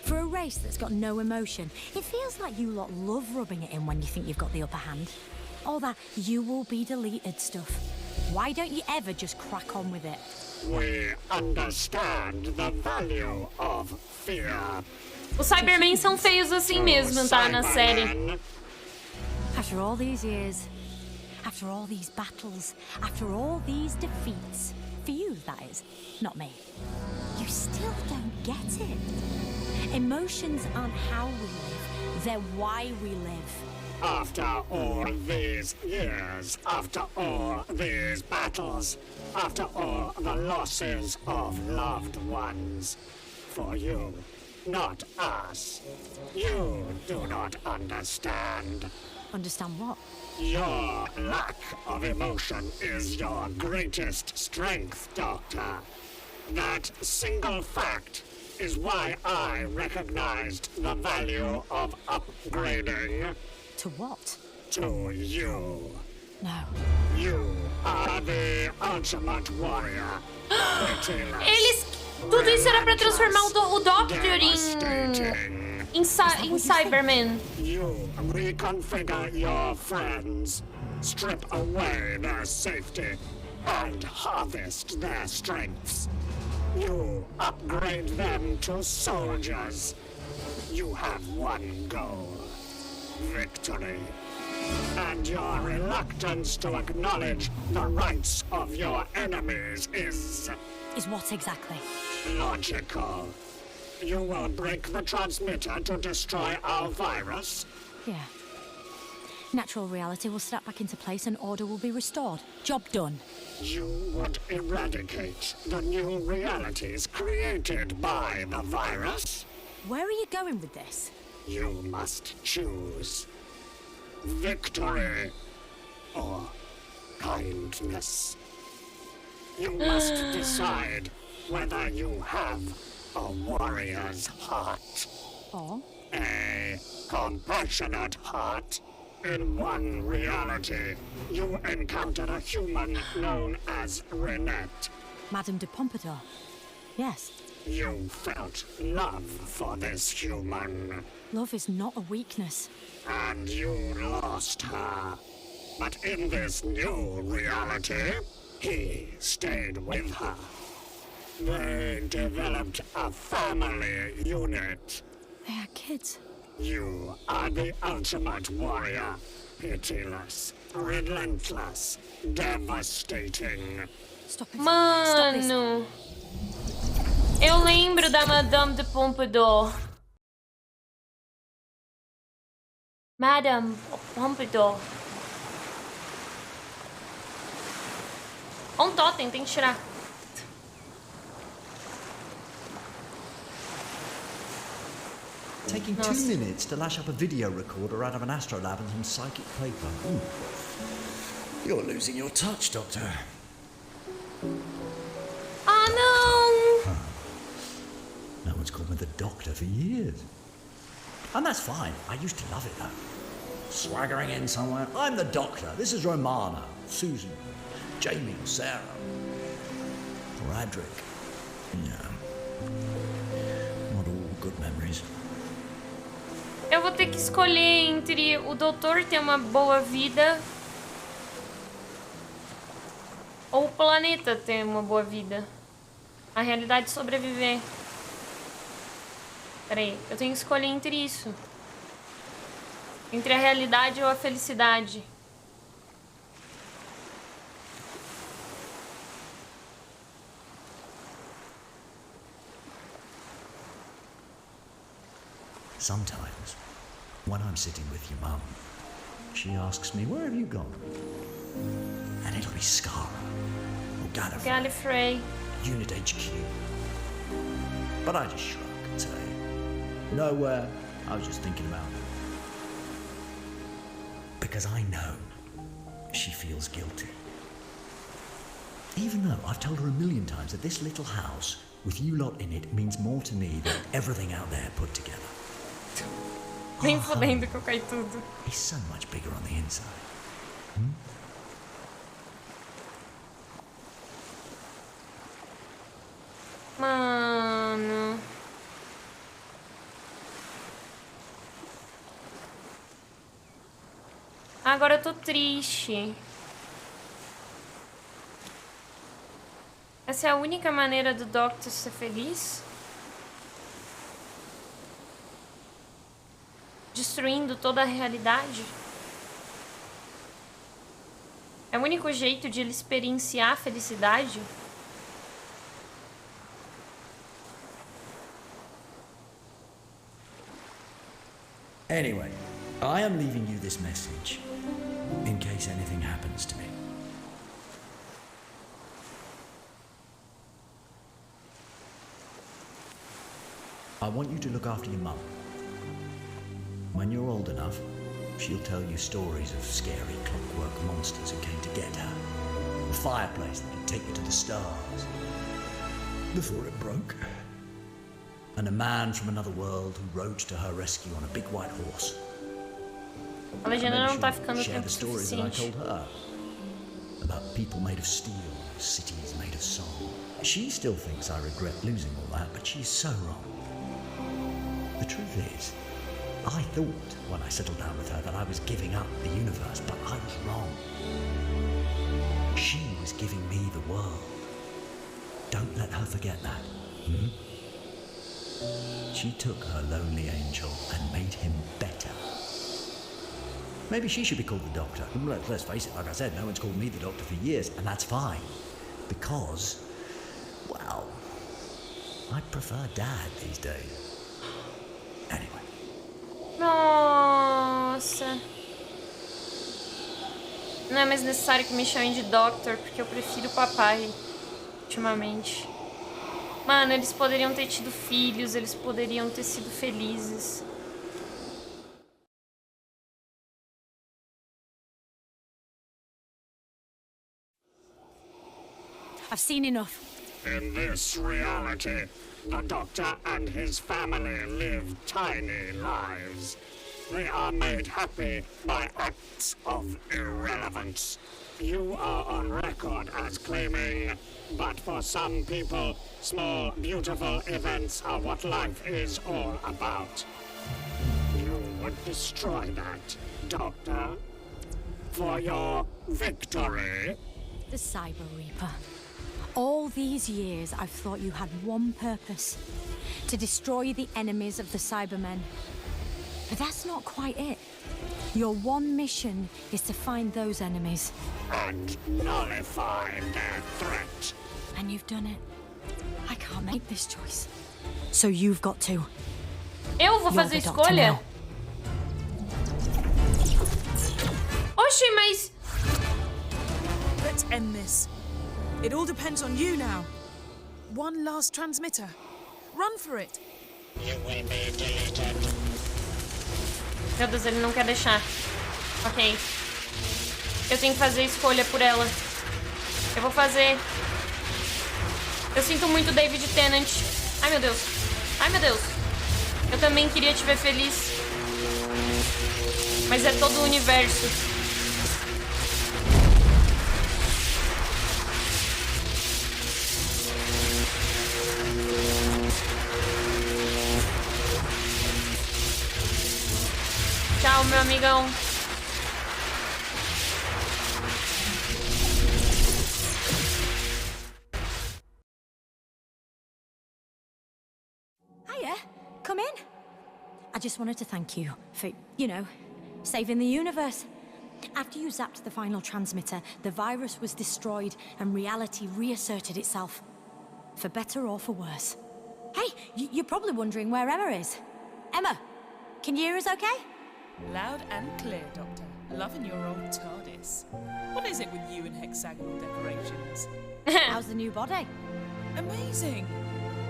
For a race that's got no emotion, it feels like you lot love rubbing it in when you think you've got the upper hand. All that you will be deleted stuff. Why don't you ever just crack on with it?
We understand the value of fear.
Os Cybermen são feios assim mesmo, tá? Na série.
After all these years, after all these battles, after all these defeats, for you, that is, not me, you still don't get it. Emotions aren't how we live, they're why we live.
After all these years, after all these battles, after all the losses of loved ones, for you, not us, you do not understand.
Understand what?
Your lack of emotion is your greatest strength, Doctor. That single fact is why I recognized the value of upgrading.
To what?
To you.
No.
You are the ultimate warrior.
Eles... Tudo isso era pra transformar o Doctor em Cyberman.
You reconfigure your friends, strip away their safety, and harvest their strengths. You upgrade them to soldiers. You have one goal: victory. And your reluctance to acknowledge the rights of your enemies is
what exactly?
logical. You will break the transmitter to destroy our virus?
Yeah. Natural reality will snap back into place and order will be restored. Job done.
You would eradicate the new realities created by the virus?
Where are you going with this?
You must choose victory or kindness. You must decide whether you have a warrior's heart.
Or?
A compassionate heart. In one reality, you encounter a human known as Renette.
Madame de Pompadour. Yes.
You felt love for this human.
Love is not a weakness.
And you lost her. But in this new reality, he stayed with her. They developed a family unit.
They are kids.
You are the ultimate warrior. Pitiless, relentless, devastating.
Stop it.
Mano, eu lembro da Madame de Pompadour. Madame Pompadour. Um totem, tem que tirar.
Taking 2 minutes to lash up a video recorder out of an astrolab and some psychic paper. Ooh. You're losing your touch, Doctor.
Oh no!
No one's called me the Doctor for years. And that's fine. I used to love it, though. Swaggering in somewhere. I'm the Doctor. This is Romana, Susan, Jamie, or Sarah. Or Adric. Yeah. Not all good memories.
Eu vou ter que escolher entre o doutor ter uma boa vida ou o planeta ter uma boa vida. A realidade sobreviver. Peraí, eu tenho que escolher entre isso. Entre a realidade ou a felicidade.
Sometimes, when I'm sitting with your mum, she asks me, where have you gone? And it'll be Skara, or Gallifrey,
Gallifrey.
Unit HQ. But I just shrug and say, nowhere, I was just thinking about it. Because I know she feels guilty. Even though I've told her a million times that this little house, with you lot in it, means more to me than everything out there put together.
Nem fodendo que eu caí tudo.
It's so much bigger on the inside.
Mano. Agora eu tô triste. Essa é a única maneira do Doctor ser feliz? Destruindo toda a realidade? É o único jeito de ele experienciar a felicidade?
Anyway, I am leaving you this message in case anything happens to me. I want you to look after your mum. When you're old enough, she'll tell you stories of scary clockwork monsters who came to get her. A fireplace that could take you to the stars before it broke. And a man from another world who rode to her rescue on a big white horse.
A legenda não tá ficando
Share
tempo
the stories that I
suficiente.
told her about people made of steel, cities made of song. She still thinks I regret losing all that, but she's so wrong. The truth is, I thought when I settled down with her that I was giving up the universe, but I was wrong. She was giving me the world. Don't let her forget that. She took her lonely angel and made him better. Maybe she should be called the Doctor. Let's face it, like I said, no one's called me the Doctor for years, and that's fine. Because, well, I prefer Dad these days. Anyway.
Nossa. Não é mais necessário que me chamem de Doctor, porque eu prefiro papai, ultimamente. Mano, eles poderiam ter tido filhos, eles poderiam ter sido felizes.
I've seen enough.
In this reality, the Doctor and his family live tiny lives. They are made happy by acts of irrelevance. You are on record as claiming, but for some people, small, beautiful events are what life is all about. You would destroy that, Doctor, for your victory.
The Cyber Reaper. All these years, I've thought you had one purpose. To destroy the enemies of the Cybermen. But that's not quite it. Your one mission is to find those enemies.
And nullify their threat.
And you've done it. I can't make this choice. So you've got to.
Eu vou fazer escolha? Oxi, mas...
Let's end this. It all depends on you now. One last transmitter. Run for it.
You will be deleted.
Meu Deus, ele não quer deixar. Ok. Eu tenho que fazer escolha por ela. Eu vou fazer. Eu sinto muito David Tennant. Ai, meu Deus. Ai, meu Deus. Eu também queria te ver feliz. Mas é todo o universo. Tchau, meu amigão.
Hiya, come in. I just wanted to thank you for, you know, saving the universe. After you zapped the final transmitter, the virus was destroyed and reality reasserted itself. For better or for worse. Hey, you're probably wondering where Emma is. Emma, can you hear us okay?
Loud and clear, Doctor. Loving your old TARDIS. What is it with you and hexagonal decorations?
How's the new body?
Amazing.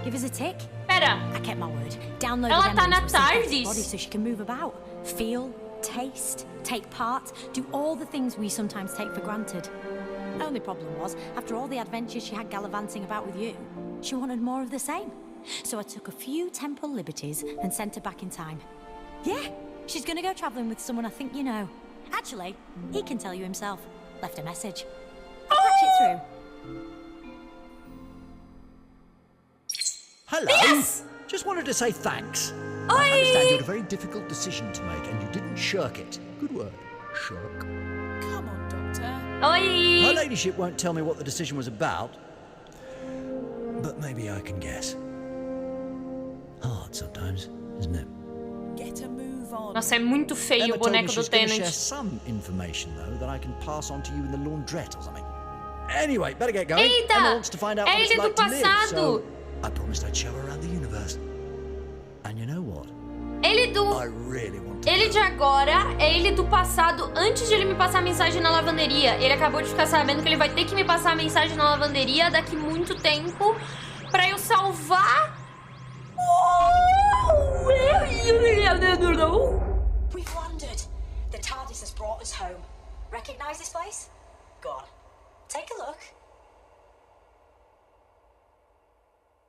Give us a tick.
Pera.
I kept my word. Downloaded
Ela
Emma
tá na
into a synthetic
TARDIS.
body so she can move about, feel, taste, take part, do all the things we sometimes take for granted. Only problem was, after all the adventures she had gallivanting about with you, she wanted more of the same. So I took a few temporal liberties and sent her back in time. Yeah, she's gonna go travelling with someone I think you know. Actually, he can tell you himself. Left a message. I'll patch it through.
Hello.
Yes!
Just wanted to say thanks.
Oi!
I understand you had a very difficult decision to make and you didn't shirk it. Good word. Shirk.
Come on, Doctor.
Her
Oi!
ladyship won't tell me what the decision was about, but maybe I can guess. Hard sometimes, isn't it?
Get a move on.
Nossa, é muito feio
Emma
o
told me
boneco do
she's going to share
Tennant.
some information, though, that I can pass on to you in the laundrette or something. Anyway, better get going.
Eita!
Emma wants to find out
É
what it's
ele do
like to live,
passado.
so I promised I'd show her around the universe. And you know what?
Ele do...
I really want to
Ele de agora é ele do passado, antes de ele me passar a mensagem na lavanderia. Ele acabou de ficar sabendo que ele vai ter que me passar a mensagem na lavanderia daqui muito tempo pra eu salvar...
We've landed. The TARDIS has brought us home. Recognize this place? Go on. Take a look.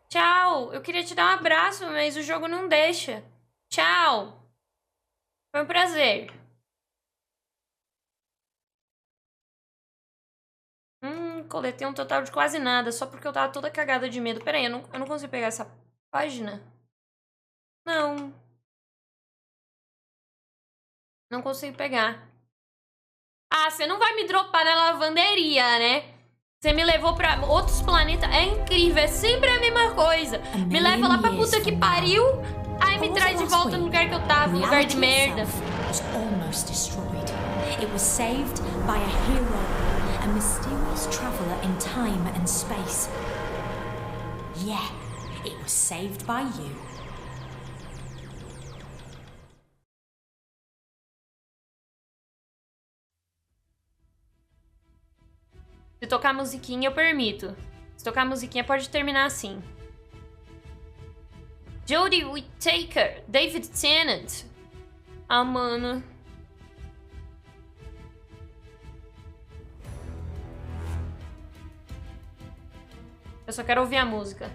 Tchau, eu queria te dar um abraço, mas o jogo não deixa. Tchau. Foi um prazer. Coletei um total de quase nada, só porque eu tava toda cagada de medo. Pera aí, eu não consigo pegar essa página? Não. Não consigo pegar. Ah, você não vai me dropar na lavanderia, né? Você me levou pra outros planetas. É incrível, é sempre a mesma coisa. Me leva lá pra puta que pariu. Aí me traz de volta no lugar que eu tava, lugar de merda.
Was almost destroyed. It was saved by a hero, a mysterious traveler in time and space. Yeah, it was saved by you.
Se tocar musiquinha, eu permito. Se tocar musiquinha, pode terminar assim. Jodie Whittaker, David Tennant. Ah, mano. Eu só quero ouvir a música.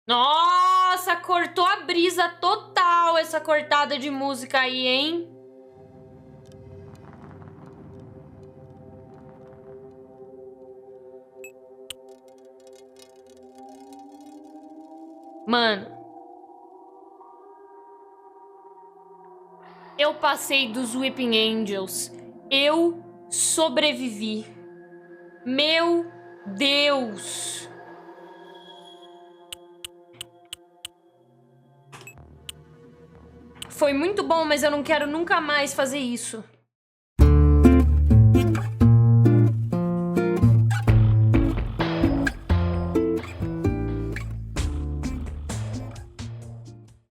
Nossa, cortou a brisa total essa cortada de música aí, hein? Mano. Eu passei dos Weeping Angels. Eu sobrevivi. Meu Deus. Foi muito bom, mas eu não quero nunca mais fazer isso.